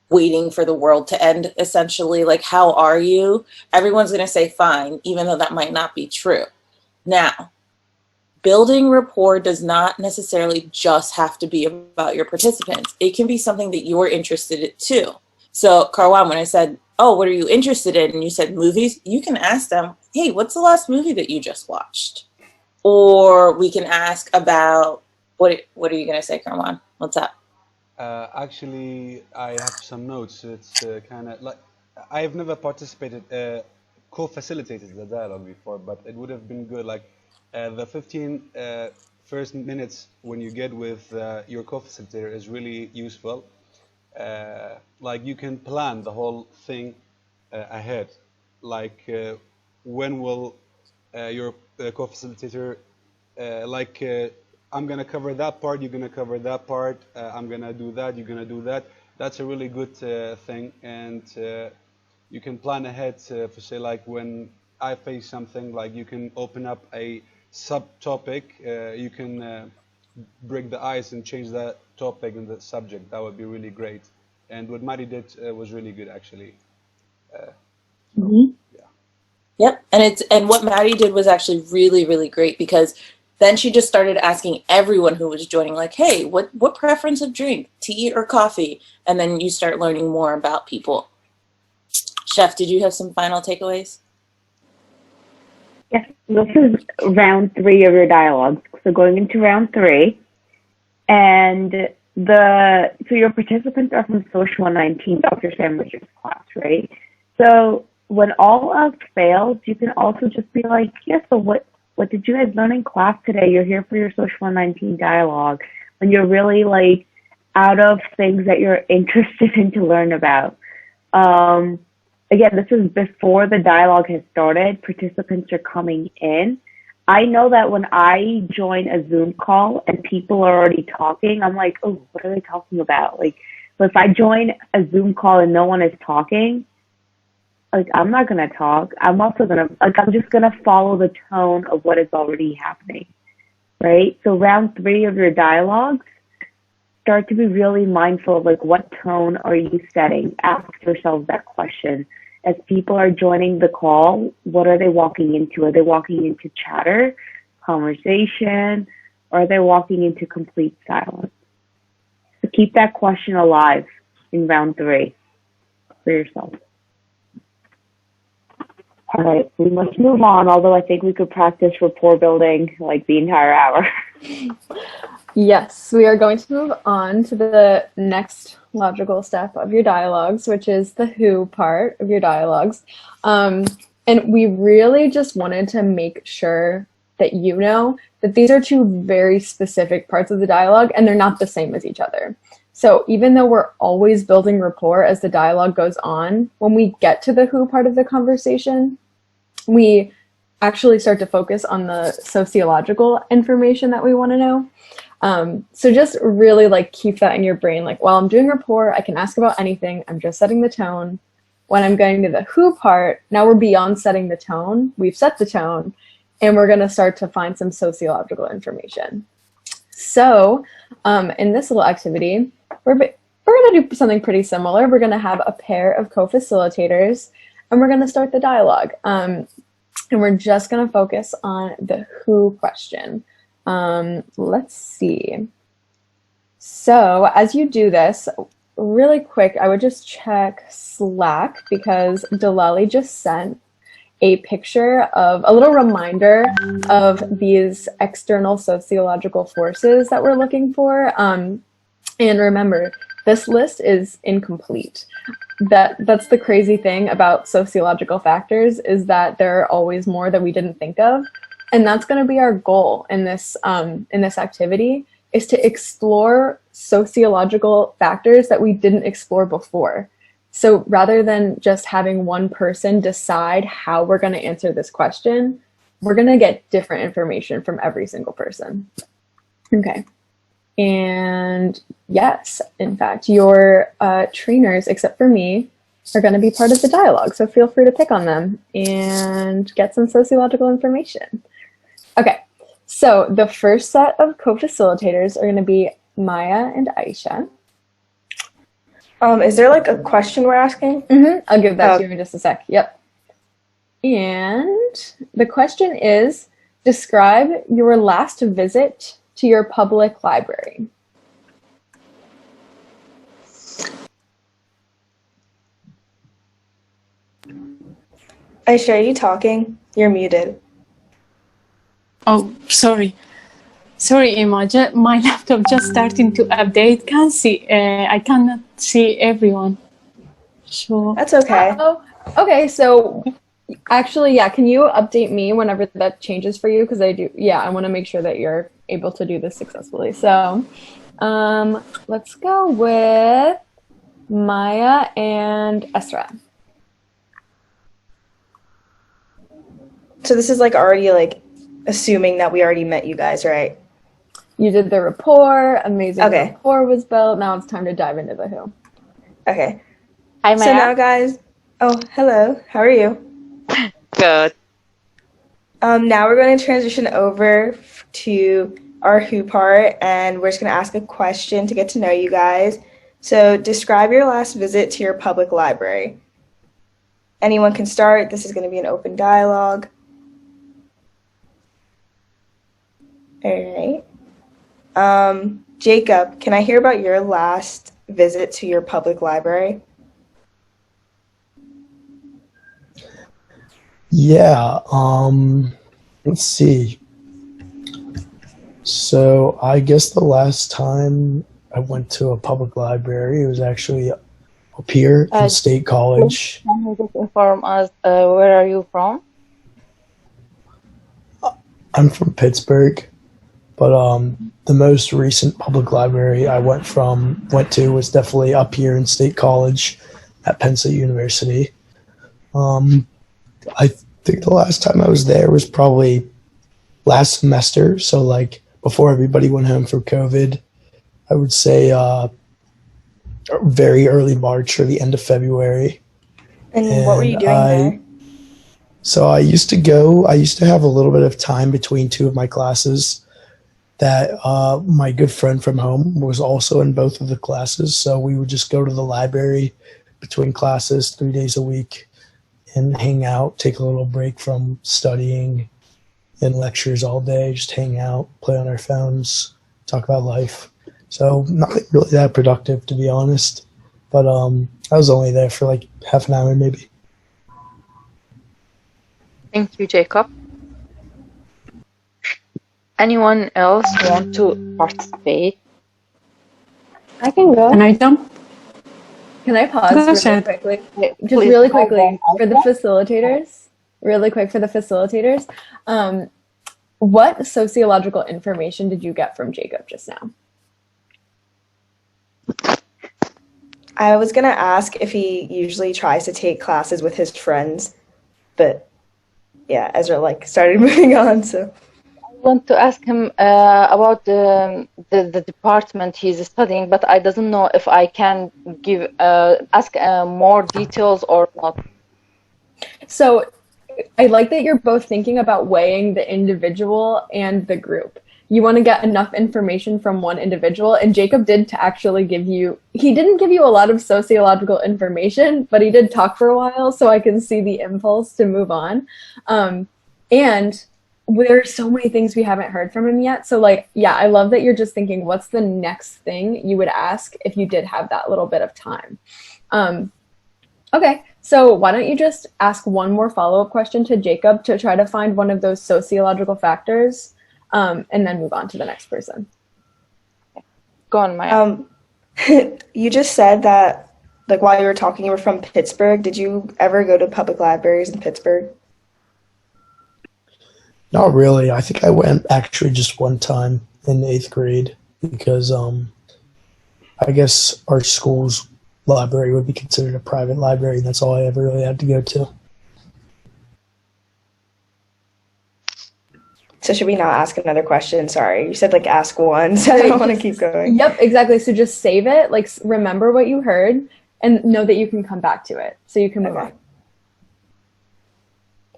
waiting for the world to end, essentially. Like, how are you? Everyone's going to say fine, even though that might not be true. Now, building rapport does not necessarily just have to be about your participants. It can be something that you're interested in too. So, Karwan, when I said, oh, what are you interested in? And you said movies, you can ask them, hey, what's the last movie that you just watched? Or we can ask about, what are you going to say, Karwan? What's up? Actually, I have some notes. It's kind of like I've never participated, co-facilitated the dialogue before, but it would have been good. Like the 15 first minutes when you get with your co-facilitator is really useful. Like you can plan the whole thing ahead. Like when will your co-facilitator I'm gonna cover that part, you're gonna cover that part, I'm gonna do that, you're gonna do that. That's a really good thing, and you can plan ahead for say like when I face something, like you can open up a subtopic, you can break the ice and change that topic and the subject. That would be really great. And what Mari did was really good actually. Mm-hmm. Yep, and what Maddie did was actually really, really great because then she just started asking everyone who was joining, like, hey, what preference of drink, tea or coffee? And then you start learning more about people. Chef, did you have some final takeaways? Yes, this is round 3 of your dialogue. So going into round 3, and so your participants are from Social 119, Dr. Sandwich's class, right? So when all else fails, you can also just be like, yes, so what did you guys learn in class today? You're here for your Social 119 dialogue. When you're really like out of things that you're interested in to learn about. Again, this is before the dialogue has started. Participants are coming in. I know that when I join a Zoom call and people are already talking, I'm like, oh, what are they talking about? Like, but if I join a Zoom call and no one is talking, like, I'm not going to talk. I'm also going to, like, I'm just going to follow the tone of what is already happening, right? So round 3 of your dialogues, start to be really mindful of, like, what tone are you setting? Ask yourself that question. As people are joining the call, what are they walking into? Are they walking into chatter, conversation, or are they walking into complete silence? So keep that question alive in round 3 for yourself. All right, we must move on, although I think we could practice rapport building like the entire hour. Yes, we are going to move on to the next logical step of your dialogues, which is the who part of your dialogues. And we really just wanted to make sure that you know that these are 2 very specific parts of the dialogue and they're not the same as each other. So even though we're always building rapport as the dialogue goes on, when we get to the who part of the conversation, we actually start to focus on the sociological information that we want to know. So just really like keep that in your brain. Like while I'm doing rapport, I can ask about anything. I'm just setting the tone. When I'm going to the who part, now we're beyond setting the tone. We've set the tone and we're going to start to find some sociological information. So in this little activity, we're going to do something pretty similar. We're going to have a pair of co-facilitators and we're going to start the dialogue. And we're just going to focus on the who question. Let's see. So as you do this, really quick, I would just check Slack because Delali just sent a picture of a little reminder of these external sociological forces that we're looking for. And remember, this list is incomplete. That's the crazy thing about sociological factors is that there are always more that we didn't think of. And that's going to be our goal in this activity, is to explore sociological factors that we didn't explore before. So rather than just having one person decide how we're going to answer this question, we're going to get different information from every single person. Okay. And yes, in fact, your trainers, except for me, are going to be part of the dialogue. So feel free to pick on them and get some sociological information. Okay, so the first set of co-facilitators are going to be Maya and Aisha. Is there like a question we're asking? I'll give that to you in just a sec. Yep. And the question is, describe your last visit to your public library. Aisha, are you talking? You're muted. Oh, sorry. Sorry, Emma. My laptop just starting to update. Can't see. I cannot see everyone. So that's okay. Oh, okay. So actually, yeah. Can you update me whenever that changes for you? Because I do. Yeah, I want to make sure that you're able to do this successfully. So, let's go with Maya and Esra. So this is like already like assuming that we already met you guys, right? You did the rapport, amazing rapport was built. Now it's time to dive into the who. Okay. Hi, Maya. So now guys, oh, hello. How are you? Good. Now we're going to transition over to our who part and we're just going to ask a question to get to know you guys. So describe your last visit to your public library. Anyone can start. This is going to be an open dialogue. All right. Jacob, can I hear about your last visit to your public library? Yeah, let's see. So I guess the last time I went to a public library, it was actually up here in State College. Can you just inform us where are you from? I'm from Pittsburgh, but the most recent public library I went to was definitely up here in State College, at Penn State University. I think the last time I was there was probably last semester, so like before everybody went home for COVID. I would say very early March or the end of February. And what were you doing there? So I used to have a little bit of time between two of my classes that my good friend from home was also in both of the classes. So we would just go to the library between classes 3 days a week and hang out, take a little break from studying and lectures all day, just hang out, play on our phones, talk about life. So nothing really that productive, to be honest. But I was only there for like half an hour maybe. Thank you, Jacob. Anyone else want to participate? I can go. Can I jump? Can I pause Go really ahead. quickly? Just Please. really quickly for the facilitators. Really quick for the facilitators. What sociological information did you get from Jacob just now? I was gonna ask if he usually tries to take classes with his friends, but yeah, Ezra like started moving on. So I want to ask him about the department he's studying, but I doesn't know if I can give ask more details or not. So I like that you're both thinking about weighing the individual and the group. You want to get enough information from one individual, and Jacob did to actually he didn't give you a lot of sociological information, but he did talk for a while, so I can see the impulse to move on. And there's so many things we haven't heard from him yet. So like, yeah, I love that you're just thinking, what's the next thing you would ask if you did have that little bit of time? Okay, so why don't you just ask one more follow-up question to Jacob to try to find one of those sociological factors, and then move on to the next person. Go on, Maya. you just said that like while you were talking, you were from Pittsburgh. Did you ever go to public libraries in Pittsburgh? Not really. I think I went actually just one time in 8th grade because I guess our school's library would be considered a private library, and that's all I ever really had to go to. So should we not ask another question? Sorry, you said like ask one, so I don't want to keep going. Yep, exactly. So just save it, like remember what you heard, and know that you can come back to it, so you can move on.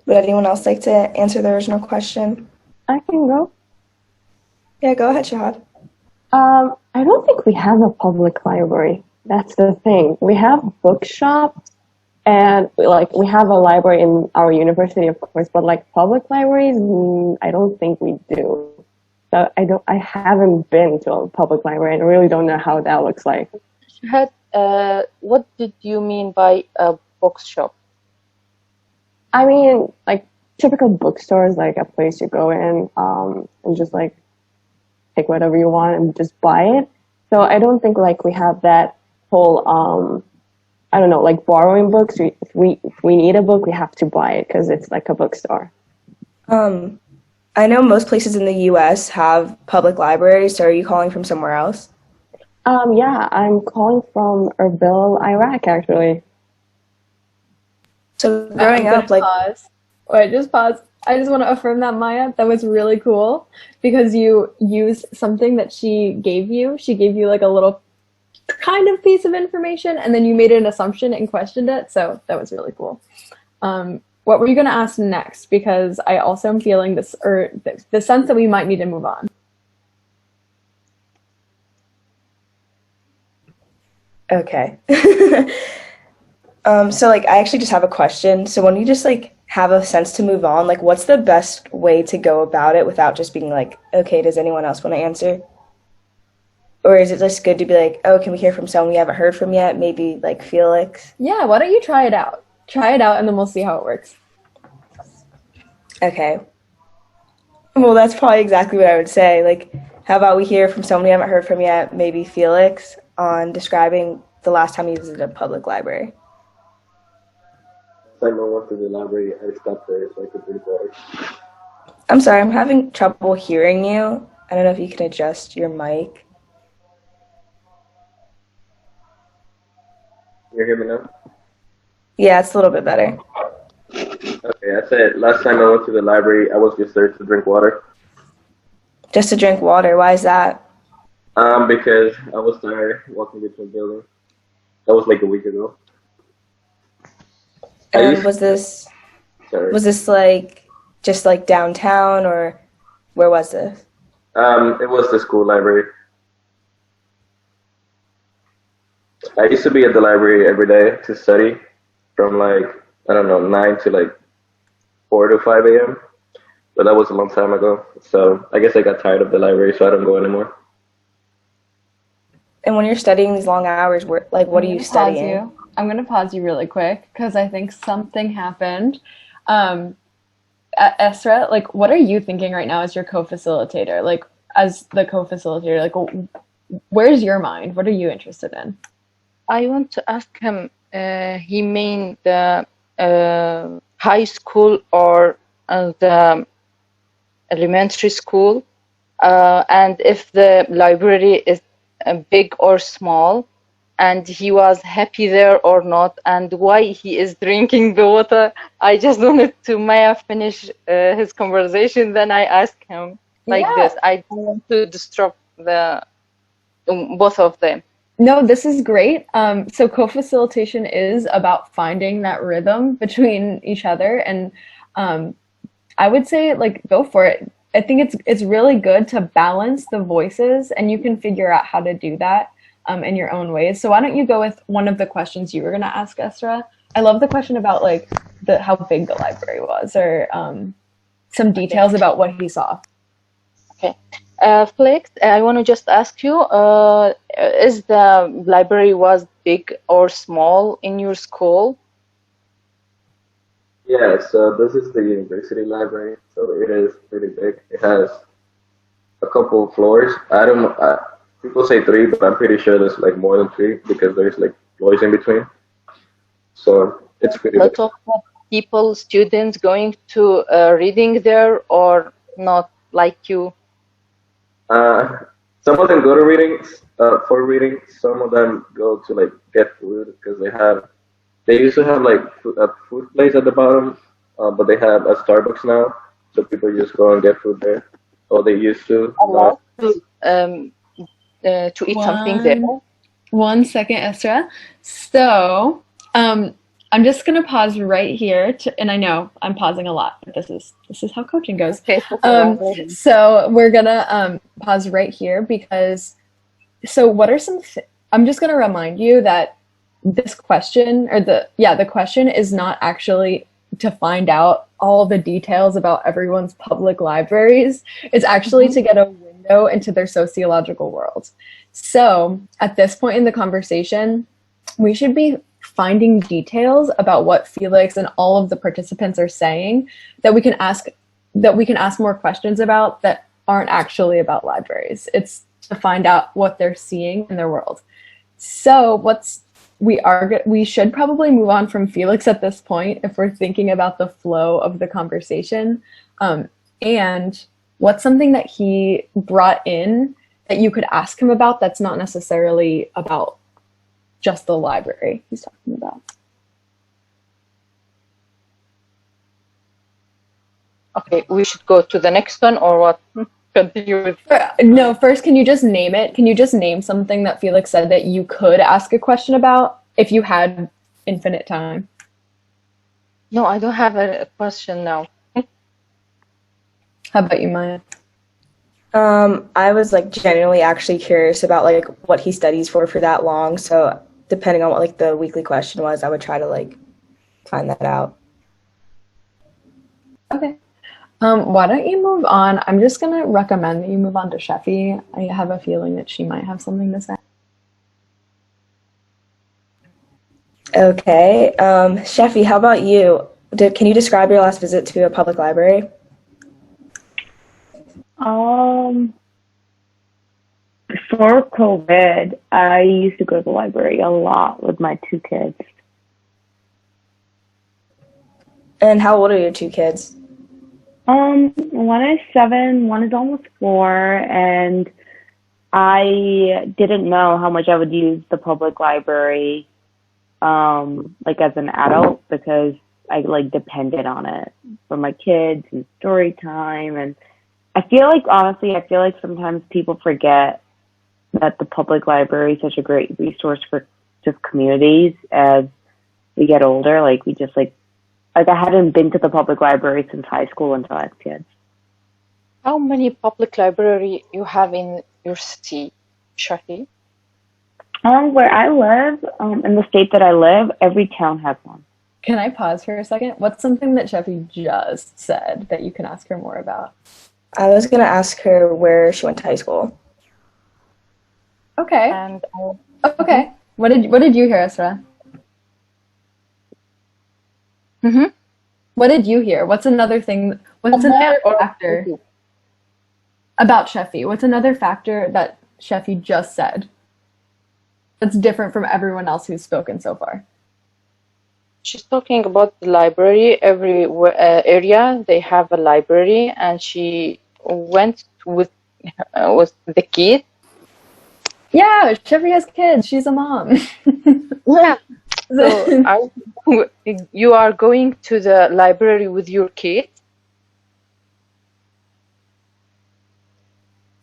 Would anyone else like to answer the original question? I can go. Yeah, go ahead, Shahad. I don't think we have a public library. That's the thing. We have bookshops, and we have a library in our university, of course, but like public libraries, I don't think we do. So I haven't been to a public library, and I really don't know how that looks like. Shahad, what did you mean by a bookshop? I mean, like typical bookstores, like a place you go in and just like pick whatever you want and just buy it. So I don't think like we have that whole I don't know, like borrowing books. If we need a book, we have to buy it because it's like a bookstore. I know most places in the U.S. have public libraries. So are you calling from somewhere else? Yeah, I'm calling from Erbil, Iraq, actually. So growing up, like pause. Wait, just pause. I just want to affirm that, Maya. That was really cool because you used something that she gave you. She gave you like a little kind of piece of information, and then you made an assumption and questioned it. So that was really cool. What were you going to ask next? Because I also am feeling this, or the sense that we might need to move on. Okay. So like I actually just have a question. So when you just like have a sense to move on, like what's the best way to go about it without just being like, okay, does anyone else want to answer? Or is it just good to be like, oh, can we hear from someone we haven't heard from yet? Maybe like Felix? Yeah, why don't you try it out? Try it out and then we'll see how it works. Okay. Well, that's probably exactly what I would say. Like, how about we hear from someone we haven't heard from yet, maybe Felix, on describing the last time he visited a public library? I went to the library. I stopped there so I could read books. I'm sorry, I'm having trouble hearing you. I don't know if you can adjust your mic. You hear me now? Yeah, it's a little bit better. Okay, I said last time I went to the library, I was just there to drink water. Just to drink water. Why is that? Because I was tired walking between buildings. That was like a week ago. I And used sorry. was this like just like downtown or where was this? It was the school library. I used to be at the library every day to study from like I don't know 9 to like 4 to 5 a.m. But that was a long time ago. So I guess I got tired of the library, so I don't go anymore. And when you're studying these long hours, what are you studying? I'm gonna pause you really quick because I think something happened. Esra, like, what are you thinking right now as your co-facilitator? Like, as the co-facilitator, like, where's your mind? What are you interested in? I want to ask him, he mean the high school or the elementary school, and if the library is big or small, and he was happy there or not, and why he is drinking the water. I just wanted to Maya finish his conversation, then I ask him like this. I don't want to disrupt the both of them. No, this is great. So co-facilitation is about finding that rhythm between each other, and I would say like go for it. I think it's really good to balance the voices, and you can figure out how to do that in your own ways. So why don't you go with one of the questions you were going to ask Esra? I love the question about like how big the library was, or some details about what he saw. Okay. Flex, I want to just ask you, is the library was big or small in your school? Yeah, so this is the university library, so it is pretty big. It has a couple of floors. I don't know. People say three, but I'm pretty sure there's like more than three because there's like floors in between. So it's pretty big. Lot of people, students going to reading there or not like you? Some of them go to readings for reading. Some of them go to like get food because they used to have like a food place at the bottom, but they have a Starbucks now, so people just go and get food there. Or they used to. To eat something there. 1 second, Esra. So, I'm just gonna pause right here, and I know I'm pausing a lot, but this is how coaching goes. Okay. So we're gonna pause right here because. So, what are some? I'm just gonna remind you that this question, or the question is not actually to find out all the details about everyone's public libraries. It's actually to get a window into their sociological world. So at this point in the conversation, we should be finding details about what Felix and all of the participants are saying that we can ask more questions about that aren't actually about libraries. It's to find out what they're seeing in their world. So we should probably move on from Felix at this point if we're thinking about the flow of the conversation. And what's something that he brought in that you could ask him about that's not necessarily about just the library he's talking about? Okay, we should go to the next one or what? Continue with... No, first, can you just name it? Can you just name something that Felix said that you could ask a question about if you had infinite time? No, I don't have a question now. How about you, Maya? I was like genuinely actually curious about like what he studies for that long. So depending on what like the weekly question was, I would try to like find that out. Okay. Why don't you move on? I'm just gonna recommend that you move on to Sheffy. I have a feeling that she might have something to say. Okay. Sheffy, how about you? Can you describe your last visit to a public library? Before COVID, I used to go to the library a lot with my two kids. And how old are your two kids? One is 7, one is almost 4, and I didn't know how much I would use the public library like as an adult, because I like depended on it for my kids and story time. And I feel like, honestly, I feel like sometimes people forget that the public library is such a great resource for just communities as we get older. Like we just like I hadn't been to the public library since high school until I had kids. How many public library you have in your city, Shafi? Where I live, in the state that I live, every town has one. Can I pause for a second? What's something that Sheffy just said that you can ask her more about? I was gonna ask her where she went to high school. Okay. And okay. What did you hear, Esra? Mm-hmm. What did you hear? What's another thing? What's another factor about Sheffy? What's another factor that Sheffy just said that's different from everyone else who's spoken so far? She's talking about the library. Every area they have a library, and she went with the kid. Yeah, Sheffy has kids. She's a mom. Yeah. So you are going to the library with your kid?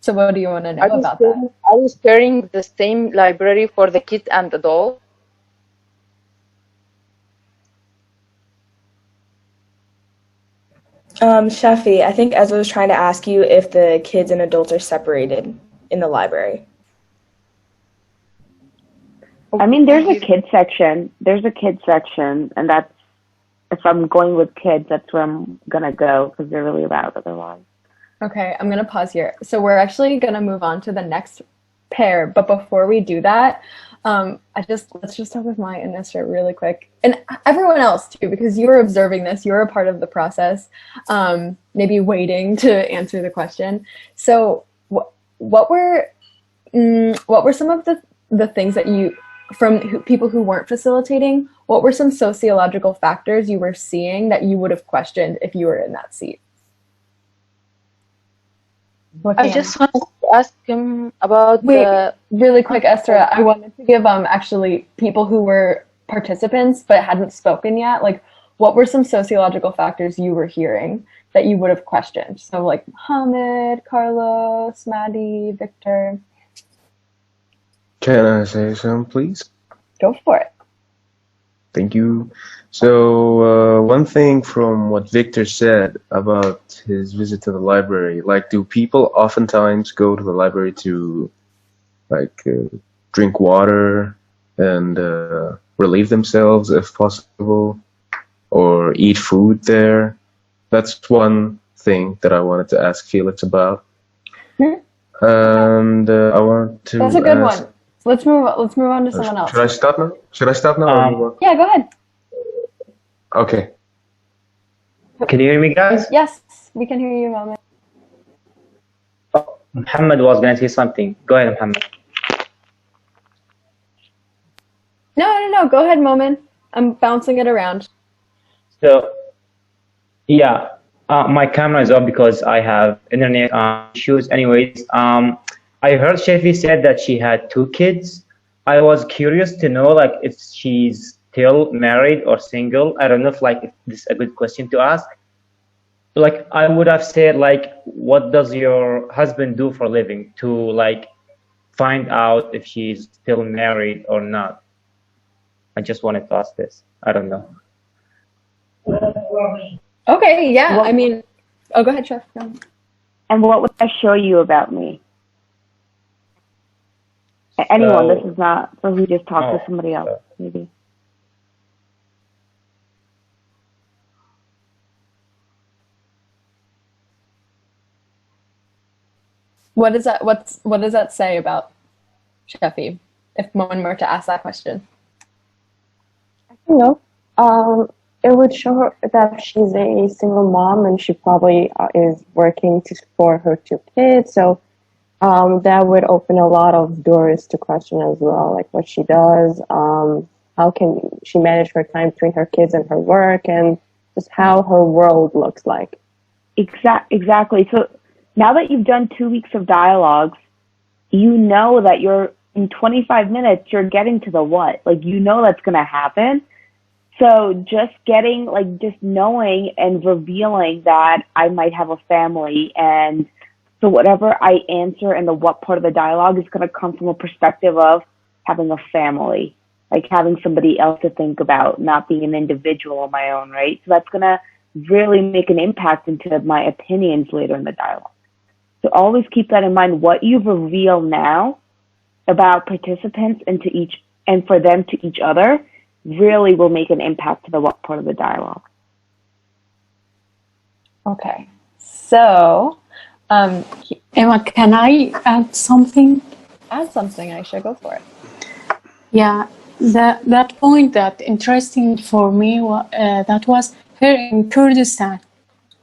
So what do you want to know about that? Are you sharing the same library for the kids and adult? Sheffy, I think Ezra was trying to ask you if the kids and adults are separated in the library. I mean, there's a kids section. There's a kids section, and that's, if I'm going with kids, that's where I'm gonna go because they're really loud otherwise. Okay, I'm gonna pause here. So we're actually gonna move on to the next pair, but before we do that, let's just talk with Maya and Esther really quick, and everyone else too, because you're observing this. You're a part of the process, maybe waiting to answer the question. So, what were some of the things that you, from people who weren't facilitating, what were some sociological factors you were seeing that you would have questioned if you were in that seat? I just wanted to ask him about really quick, Esther. I wanted to give actually people who were participants but hadn't spoken yet, like what were some sociological factors you were hearing that you would have questioned? So like Hamid, Carlos, Maddie, Victor. Can I say something, please? Go for it. Thank you. So one thing from what Victor said about his visit to the library, like, do people oftentimes go to the library to drink water and relieve themselves if possible, or eat food there? That's one thing that I wanted to ask Felix about. And I want to That's a good one. Let's move on to someone else. Should I stop now? Or move on? Yeah, go ahead. Okay. Can you hear me, guys? Yes, we can hear you, Mohammed. Oh, Muhammad was going to say something. Go ahead, Muhammad. No. Go ahead, Mohammed. I'm bouncing it around. So, yeah, my camera is off because I have internet issues. Anyways, I heard Shafi said that she had 2 kids. I was curious to know, like, if she's still married or single. I don't know if this is a good question to ask. Like, I would have said, like, what does your husband do for a living, to like find out if she's still married or not. I just wanted to ask this. I don't know. Okay, yeah. I mean, go ahead, Chef. No. And what would that show you about me? Anyone, this is not, so we just talk to somebody else, maybe. What does that say about Sheffy, if Moen were to ask that question? I don't know. It would show her that she's a single mom and she probably is working to support her 2 kids. So that would open a lot of doors to question as well, like what she does, how can she manage her time between her kids and her work, and just how her world looks like. Exactly. So now that you've done 2 weeks of dialogues, you know that you're in 25 minutes, you're getting to the what. Like, you know that's going to happen. So just getting, like, just knowing and revealing that I might have a family, and so whatever I answer in the what part of the dialogue is going to come from a perspective of having a family, like having somebody else to think about, not being an individual on my own, right? So that's going to really make an impact into my opinions later in the dialogue. So always keep that in mind. What you reveal now about participants and for them to each other really will make an impact to the what part of the dialogue. Okay. So, Emma, can I add something? Add something, Aisha, go for it. Yeah, that point that interesting for me, that was here in Kurdistan.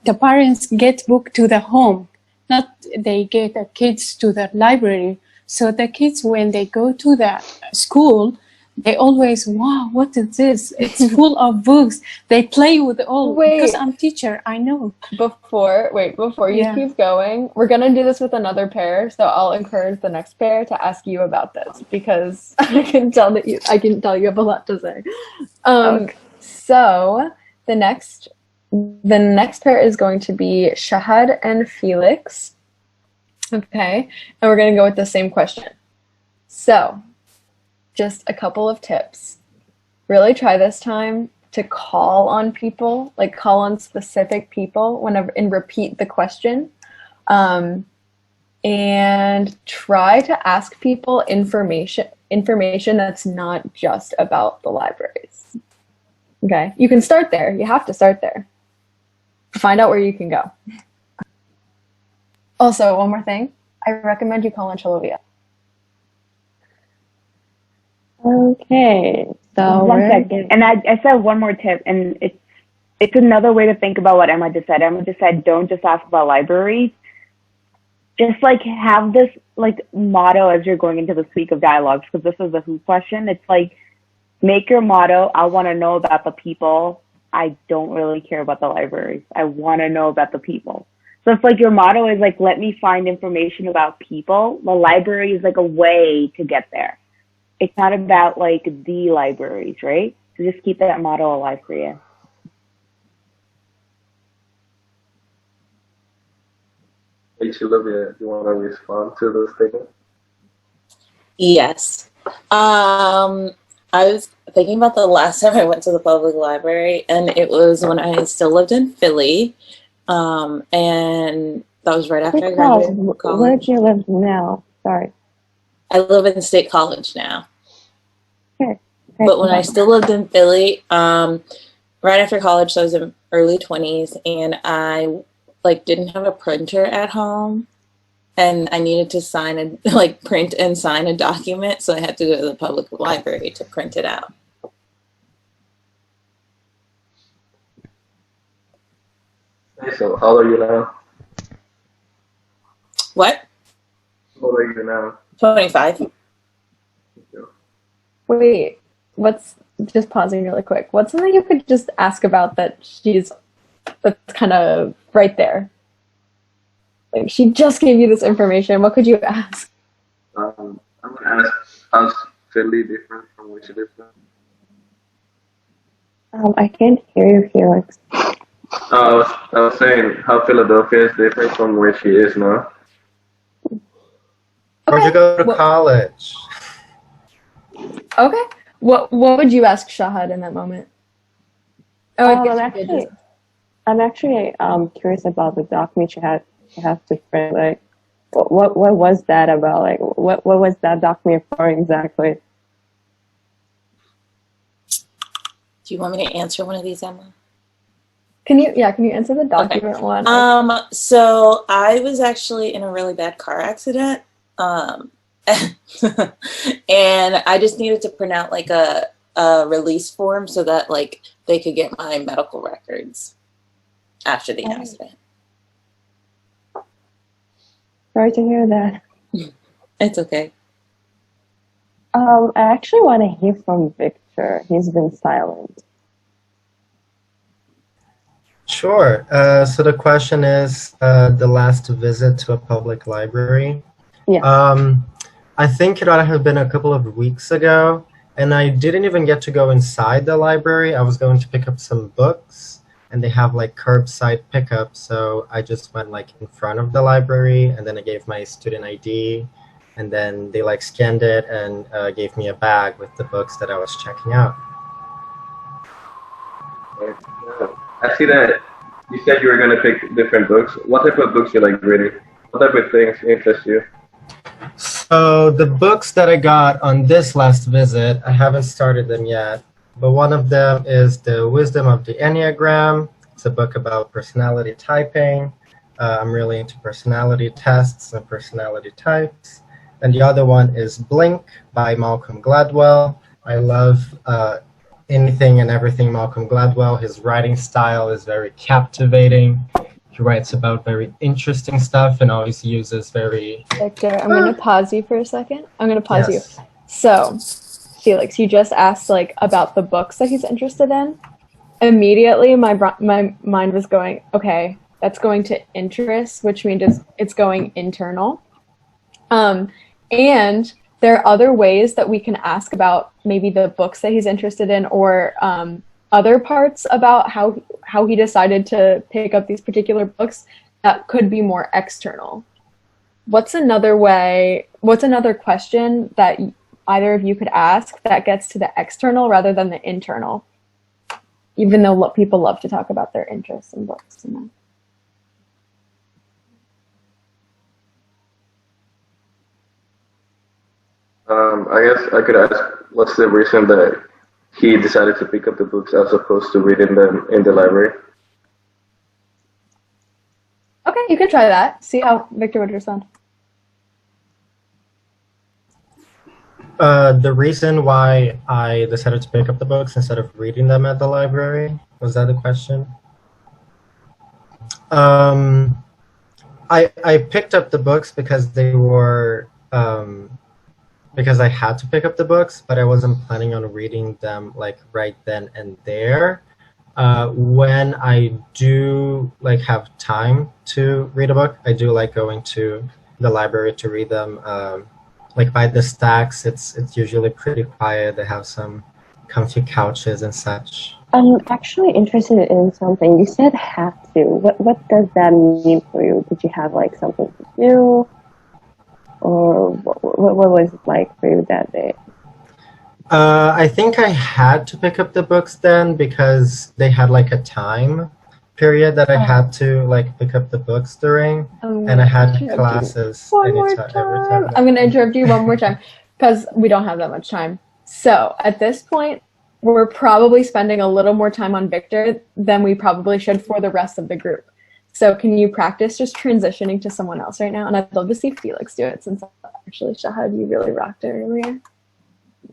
The parents get book to the home, not they get the kids to the library. So the kids, when they go to the school, they always, wow, what is this? It's full of books. They play with all. Because I'm teacher, I know. Before you Yeah. keep going, we're gonna do this with another pair, so I'll encourage the next pair to ask you about this because I can tell you have a lot to say. So the next pair is going to be Shahad and Felix. Okay, and we're gonna go with the same question. So, just a couple of tips. Really try this time to call on people, like call on specific people whenever and repeat the question. And try to ask people information that's not just about the libraries. Okay, you can start there. You have to start there. Find out where you can go. Also, one more thing. I recommend you call on Chalovia. Okay, so One second. And I said one more tip, and it's another way to think about what Emma just said. Emma just said, don't just ask about libraries. Just like have this like motto as you're going into this week of dialogues, because this is a who question. It's like, make your motto, I want to know about the people. I don't really care about the libraries. I want to know about the people. So it's like your motto is like, let me find information about people. The library is like a way to get there. It's not about like the libraries, right? So just keep that motto alive for you. Hey, Olivia, you want to respond to those statements? Yes. I was thinking about the last time I went to the public library, and it was when I still lived in Philly. And that was right after I graduated from college. Where do you live now? Sorry. I live in State College now. Okay. But when I still lived in Philly, right after college, so I was in early 20s, and I like didn't have a printer at home, and I needed to sign and print and sign a document, so I had to go to the public library to print it out. So how old are you now? What? How old are you now? 25. Wait, what's just pausing really quick? What's something you could just ask about that's kind of right there? Like she just gave you this information. What could you ask? I'm gonna ask, how's Philly different from where you live now? I can't hear you, Felix. I was saying how Philadelphia is different from where she is now. Where'd you go to college? Okay. What would you ask Shahad in that moment? I'm actually curious about the document you have to print. Like, what was that about? Like, what was that document for exactly? Do you want me to answer one of these, Emma? Can you answer the document one? So I was actually in a really bad car accident. And I just needed to print out like a release form so that like they could get my medical records after the accident. Sorry to hear that. It's okay. I actually want to hear from Victor. He's been silent. Sure. So the question is the last visit to a public library. Yeah. I think it ought to have been a couple of weeks ago, and I didn't even get to go inside the library. I was going to pick up some books, and they have like curbside pickup, so I just went like in front of the library, and then I gave my student ID, and then they like scanned it and gave me a bag with the books that I was checking out. I see that you said you were going to pick different books. What type of books you like reading? What type of things interest you? So the books that I got on this last visit, I haven't started them yet, but one of them is The Wisdom of the Enneagram. It's a book about personality typing. I'm really into personality tests and personality types. And the other one is Blink by Malcolm Gladwell. I love anything and everything Malcolm Gladwell. His writing style is very captivating. He writes about very interesting stuff and always uses very... Victor, I'm going to pause you for a second. I'm going to pause Yes. you. So, Felix, you just asked like about the books that he's interested in. Immediately, my mind was going, okay, that's going to interest, which means it's going internal. And there are other ways that we can ask about maybe the books that he's interested in, or other parts about how he decided to pick up these particular books that could be more external. What's another question that either of you could ask that gets to the external rather than the internal? Even though people love to talk about their interests in books. You know? I guess I could ask, what's the reason that he decided to pick up the books as opposed to reading them in the library? Okay, you could try that. See how Victor would respond. The reason why I decided to pick up the books instead of reading them at the library, was that the question? I picked up the books because they were because I had to pick up the books, but I wasn't planning on reading them like right then and there. When I do like have time to read a book, I do like going to the library to read them. Like by the stacks, it's usually pretty quiet. They have some comfy couches and such. I'm actually interested in something. You said have to. What does that mean for you? Did you have like something to do? Or what was it like for you that day? I think I had to pick up the books then because they had like a time period that I had to like pick up the books during, and I had classes every time. I'm going to interrupt you one more time because we don't have that much time. So at this point, we're probably spending a little more time on Victor than we probably should for the rest of the group. So can you practice just transitioning to someone else right now? And I'd love to see Felix do it since actually Shahad, you really rocked it earlier.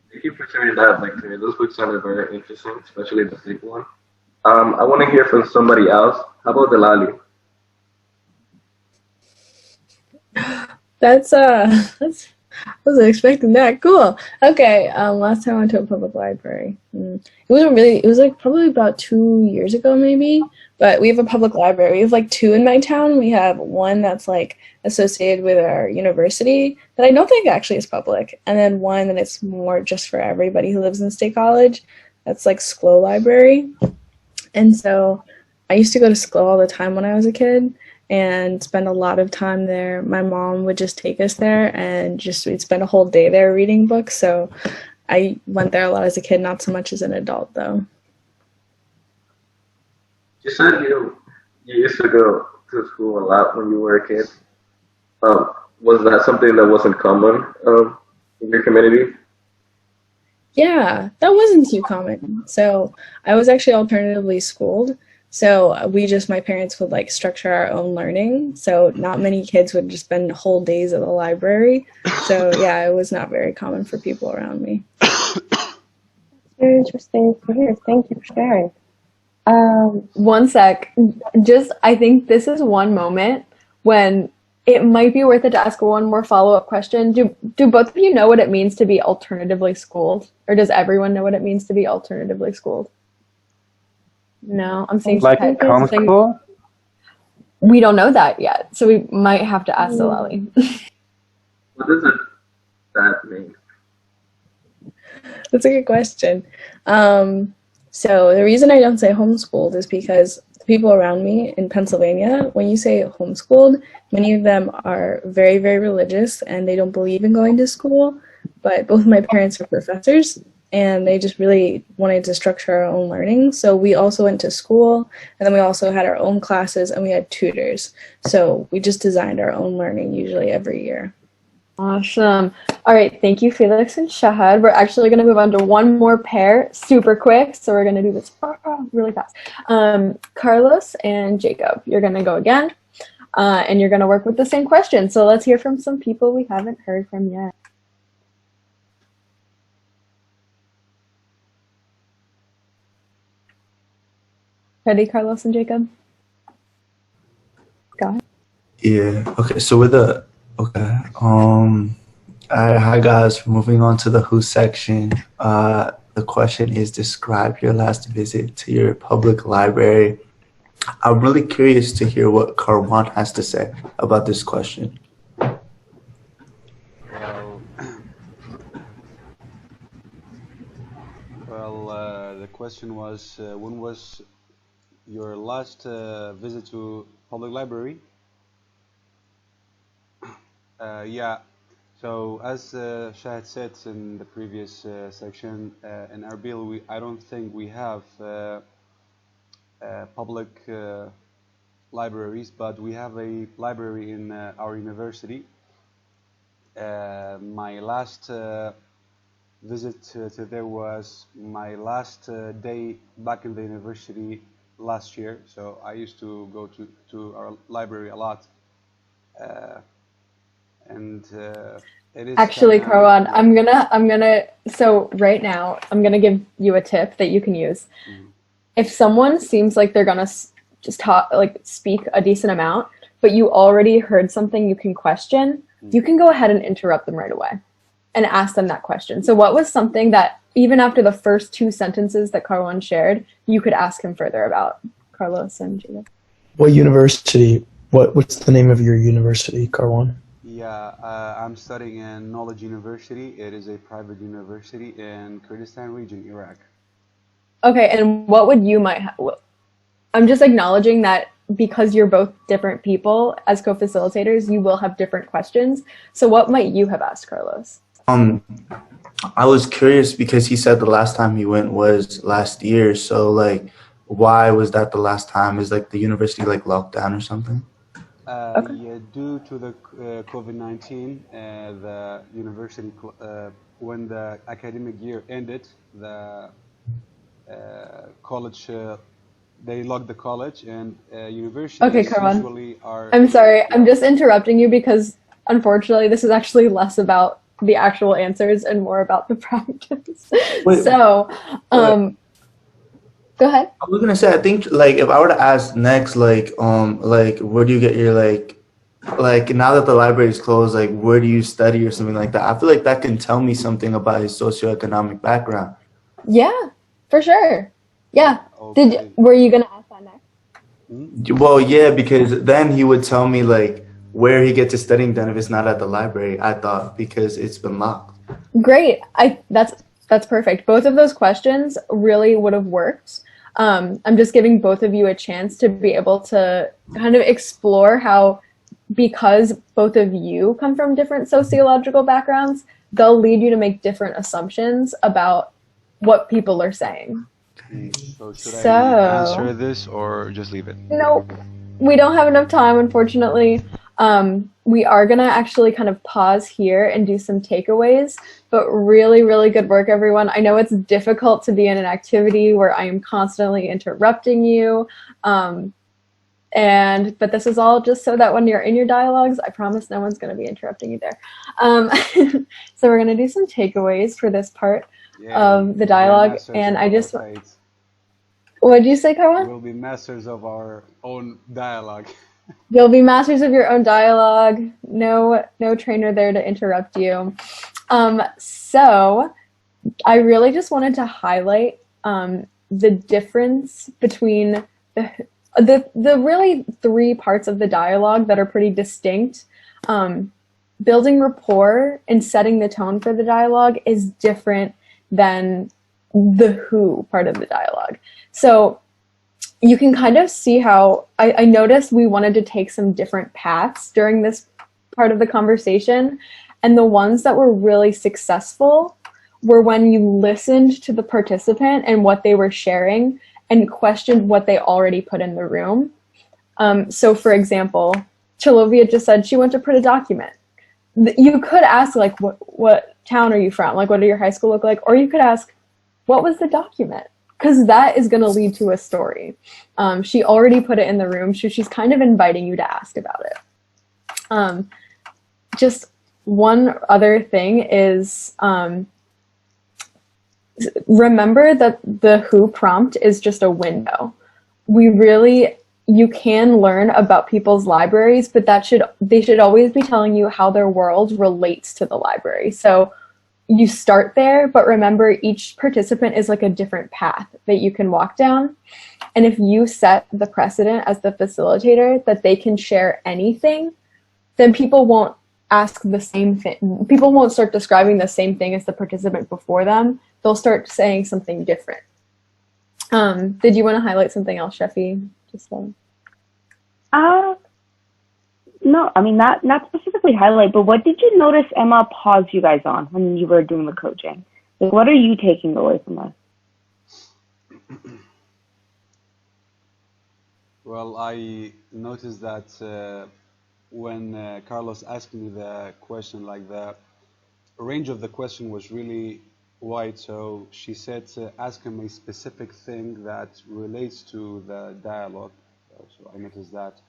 Thank you for sharing that, Victor. Those books sounded very interesting, especially the big one. I want to hear from somebody else. How about Delali? I wasn't expecting that. Cool. Okay. Last time I went to a public library. It was like probably about 2 years ago, maybe. But we have a public library. We have like two in my town. We have one that's like associated with our university that I don't think actually is public, and then one that it's more just for everybody who lives in State College. That's like SCLO Library. And so I used to go to SCLO all the time when I was a kid and spend a lot of time there. My mom would just take us there and we'd spend a whole day there reading books. So I went there a lot as a kid, not so much as an adult though. You said you used to go to school a lot when you were a kid. Was that something that wasn't common in your community? Yeah, that wasn't too common. So I was actually alternatively schooled. So my parents would like structure our own learning. So not many kids would just spend whole days at the library. So yeah, it was not very common for people around me. Very interesting to hear. Thank you for sharing. One sec. I think this is one moment when it might be worth it to ask one more follow-up question. Do both of you know what it means to be alternatively schooled? Or does everyone know what it means to be alternatively schooled? No, I'm saying like homeschool. We don't know that yet, so we might have to ask Delali. What does it that mean? That's a good question. So the reason I don't say homeschooled is because the people around me in Pennsylvania, when you say homeschooled, many of them are very, very religious and they don't believe in going to school. But both of my parents are professors and they just really wanted to structure our own learning. So we also went to school and then we also had our own classes and we had tutors. So we just designed our own learning usually every year. Awesome. All right, thank you, Felix and Shahad. We're actually going to move on to one more pair super quick, so we're going to do this really fast. Carlos and Jacob, you're going to go again, and you're going to work with the same question. So let's hear from some people we haven't heard from yet. Ready, Carlos and Jacob? Go ahead. Yeah. Okay. So with the hi guys. Moving on to the Who section. The question is: describe your last visit to your public library. I'm really curious to hear what Karwan has to say about this question. Well, the question was, when was your last visit to public library? Yeah. So as Shahid said in the previous section, in Erbil, I don't think we have public libraries, but we have a library in our university. My last visit to there was my last day back in the university last year. So I used to go to our library a lot. And it is Actually, kinda, Karwan, yeah. I'm gonna, so right now, I'm gonna give you a tip that you can use. If someone seems like they're gonna just talk, like speak a decent amount, but you already heard something you can question, you can go ahead and interrupt them right away and ask them that question. So what was something that even after the first 2 sentences that Karwan shared, you could ask him further about? Carlos and Jacob. What university? What's the name of your university, Karwan? Yeah, I'm studying in Knowledge University. It is a private university in Kurdistan region, Iraq. Okay, and what would you might I'm just acknowledging that because you're both different people as co-facilitators, you will have different questions. So what might you have asked Carlos? I was curious because he said the last time he went was last year. So like, why was that the last time? Is like the university like locked down or something? Yeah, due to the COVID-19, the university, when the academic year ended, the college, they locked the college, and Okay, universities Karwan. usually are. I'm sorry, I'm just interrupting you because unfortunately this is actually less about the actual answers and more about the practice. Wait, So, go ahead. I was gonna say, I think like if I were to ask next, like where do you get your like now that the library is closed, like where do you study or something like that? I feel like that can tell me something about his socioeconomic background. Yeah, for sure. Yeah. Were you gonna ask that next? Well, yeah, because then he would tell me like where he gets his studying done if it's not at the library. I thought because it's been locked. Great. That's perfect. Both of those questions really would have worked. I'm just giving both of you a chance to be able to kind of explore how, because both of you come from different sociological backgrounds, they'll lead you to make different assumptions about what people are saying. So should I answer this or just leave it? Nope. We don't have enough time, unfortunately. We are going to actually kind of pause here and do some takeaways, but really, really good work, everyone. I know it's difficult to be in an activity where I am constantly interrupting you, but this is all just so that when you're in your dialogues, I promise no one's going to be interrupting you there. So we're going to do some takeaways for this part of the dialogue, and I just... What did you say, Karwan? We'll be masters of our own dialogue. You'll be masters of your own dialogue. No trainer there to interrupt you. So I really just wanted to highlight the difference between the really 3 parts of the dialogue that are pretty distinct. building rapport and setting the tone for the dialogue is different than the who part of the dialogue. So you can kind of see how I noticed we wanted to take some different paths during this part of the conversation. And the ones that were really successful were when you listened to the participant and what they were sharing and questioned what they already put in the room. So for example, Chalovia just said she went to print a document. You could ask, like, what town are you from? Like, what did your high school look like? Or you could ask, what was the document? Because that is going to lead to a story. She already put it in the room, so she's kind of inviting you to ask about it. Just one other thing is remember that the who prompt is just a window. You can learn about people's libraries, but they should always be telling you how their world relates to the library. So you start there, but remember each participant is like a different path that you can walk down. And if you set the precedent as the facilitator that they can share anything, then people won't ask the same thing. People won't start describing the same thing as the participant before them. They'll start saying something different. Did you want to highlight something else, Sheffy? No, I mean, not specifically highlight, but what did you notice Emma pause you guys on when you were doing the coaching? Like, what are you taking away from this? Well, I noticed that when Carlos asked me the question, like the range of the question was really wide. So she said to ask him a specific thing that relates to the dialogue. So I noticed that.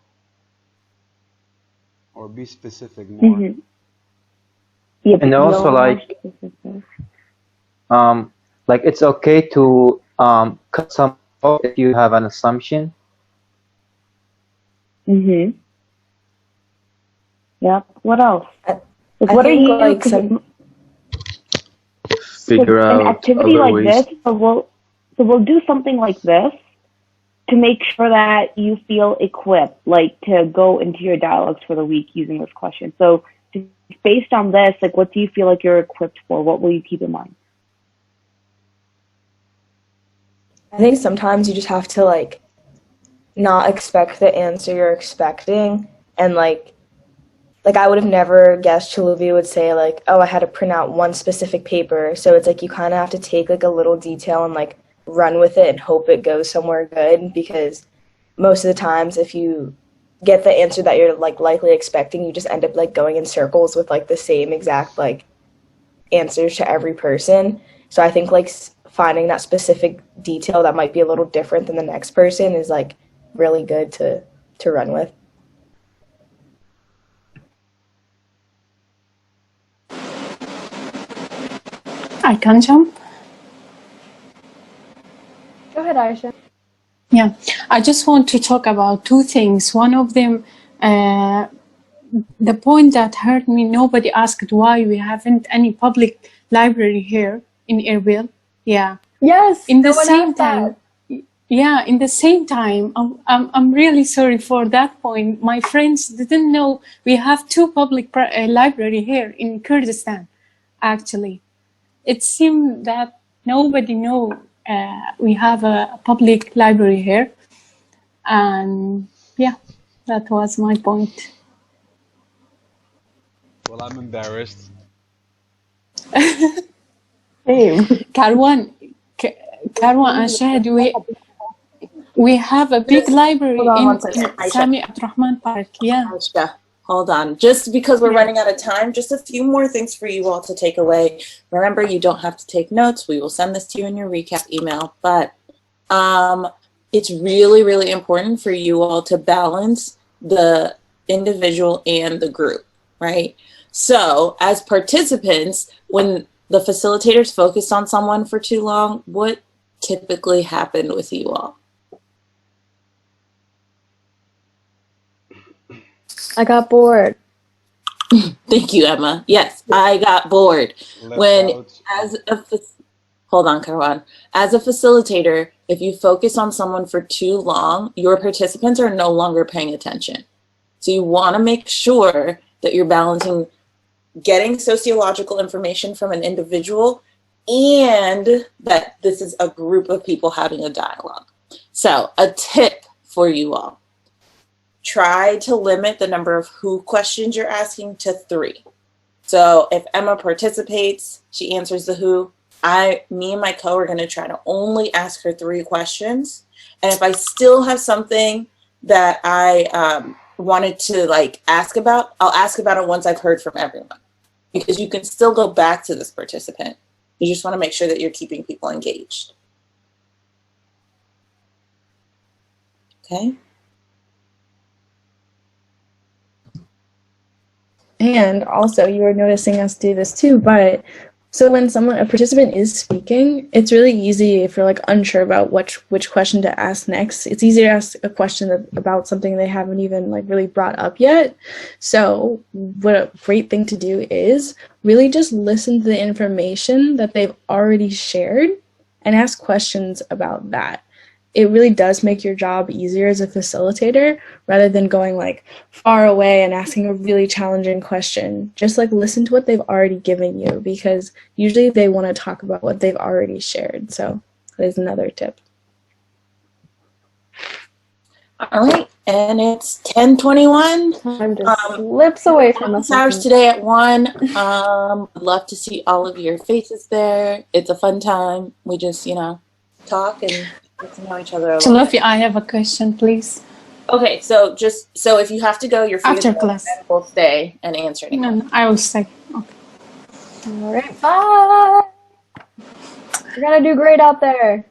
Or be specific more. Mm-hmm. Yeah, And also like it's okay to cut some off if you have an assumption. Mm-hmm. Yep. What else? What are you like figure out an activity other like ways. this? So we'll do something like this to make sure that you feel equipped, like to go into your dialogues for the week using this question. So just based on this, like, what do you feel like you're equipped for? What will you keep in mind? I think sometimes you just have to like not expect the answer you're expecting, and like I would have never guessed Chaluvi would say like, oh, I had to print out one specific paper. So it's like you kind of have to take like a little detail and like run with it and hope it goes somewhere good, because most of the times if you get the answer that you're like likely expecting, you just end up like going in circles with like the same exact like answers to every person. So I think like finding that specific detail that might be a little different than the next person is like really good to run with. I can jump. Go ahead, Aisha. Yeah, I just want to talk about two things. One of them, the point that hurt me, nobody asked why we haven't any public library here in Erbil. Yeah. Yes. In the no one same asked time. that. Yeah, in the same time, I'm really sorry for that point. My friends didn't know we have two public library here in Kurdistan, actually. It seemed that nobody know we have a public library here. And yeah, that was my point. Well, I'm embarrassed. Same. Karwan and Shahid, we have a big library Hold on in one second, Aisha. Sami Abdurrahman Park. Yeah. Aisha, hold on. Just because we're running out of time, just a few more things for you all to take away. Remember, you don't have to take notes. We will send this to you in your recap email. But it's really, really important for you all to balance the individual and the group, right? So as participants, when the facilitators focused on someone for too long, what typically happened with you all? I got bored. Thank you, Emma. Yes, I got bored. Hold on, Karwan. As a facilitator, if you focus on someone for too long, your participants are no longer paying attention. So you want to make sure that you're balancing getting sociological information from an individual, and that this is a group of people having a dialogue. So a tip for you all. Try to limit the number of who questions you're asking to 3. So if Emma participates, she answers the who. Me and my co are going to try to only ask her 3 questions. And if I still have something that I wanted to like ask about, I'll ask about it once I've heard from everyone. Because you can still go back to this participant. You just want to make sure that you're keeping people engaged. Okay. And also, you were noticing us do this too, but so when a participant is speaking, it's really easy if you're like unsure about which question to ask next. It's easy to ask a question about something they haven't even like really brought up yet. So what a great thing to do is really just listen to the information that they've already shared and ask questions about that. It really does make your job easier as a facilitator rather than going like far away and asking a really challenging question. Just like listen to what they've already given you, because usually they want to talk about what they've already shared. So that is another tip. All right, and it's 10:21. Time just slips away from us. Hours today at 1. I'd love to see all of your faces there. It's a fun time. We just, talk and get to know each other a little bit. Sophie, I have a question, please. Okay, so if you have to go, you're free After to go, class. and we'll stay and answer anything. No, I will stay. Okay. All right, bye. You're gonna do great out there.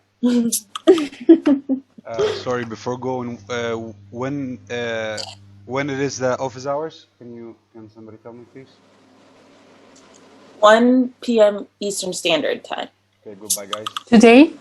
Sorry, before going, when it is the office hours? Can somebody tell me, please? 1 p.m. Eastern Standard Time. Okay, goodbye, guys. Today?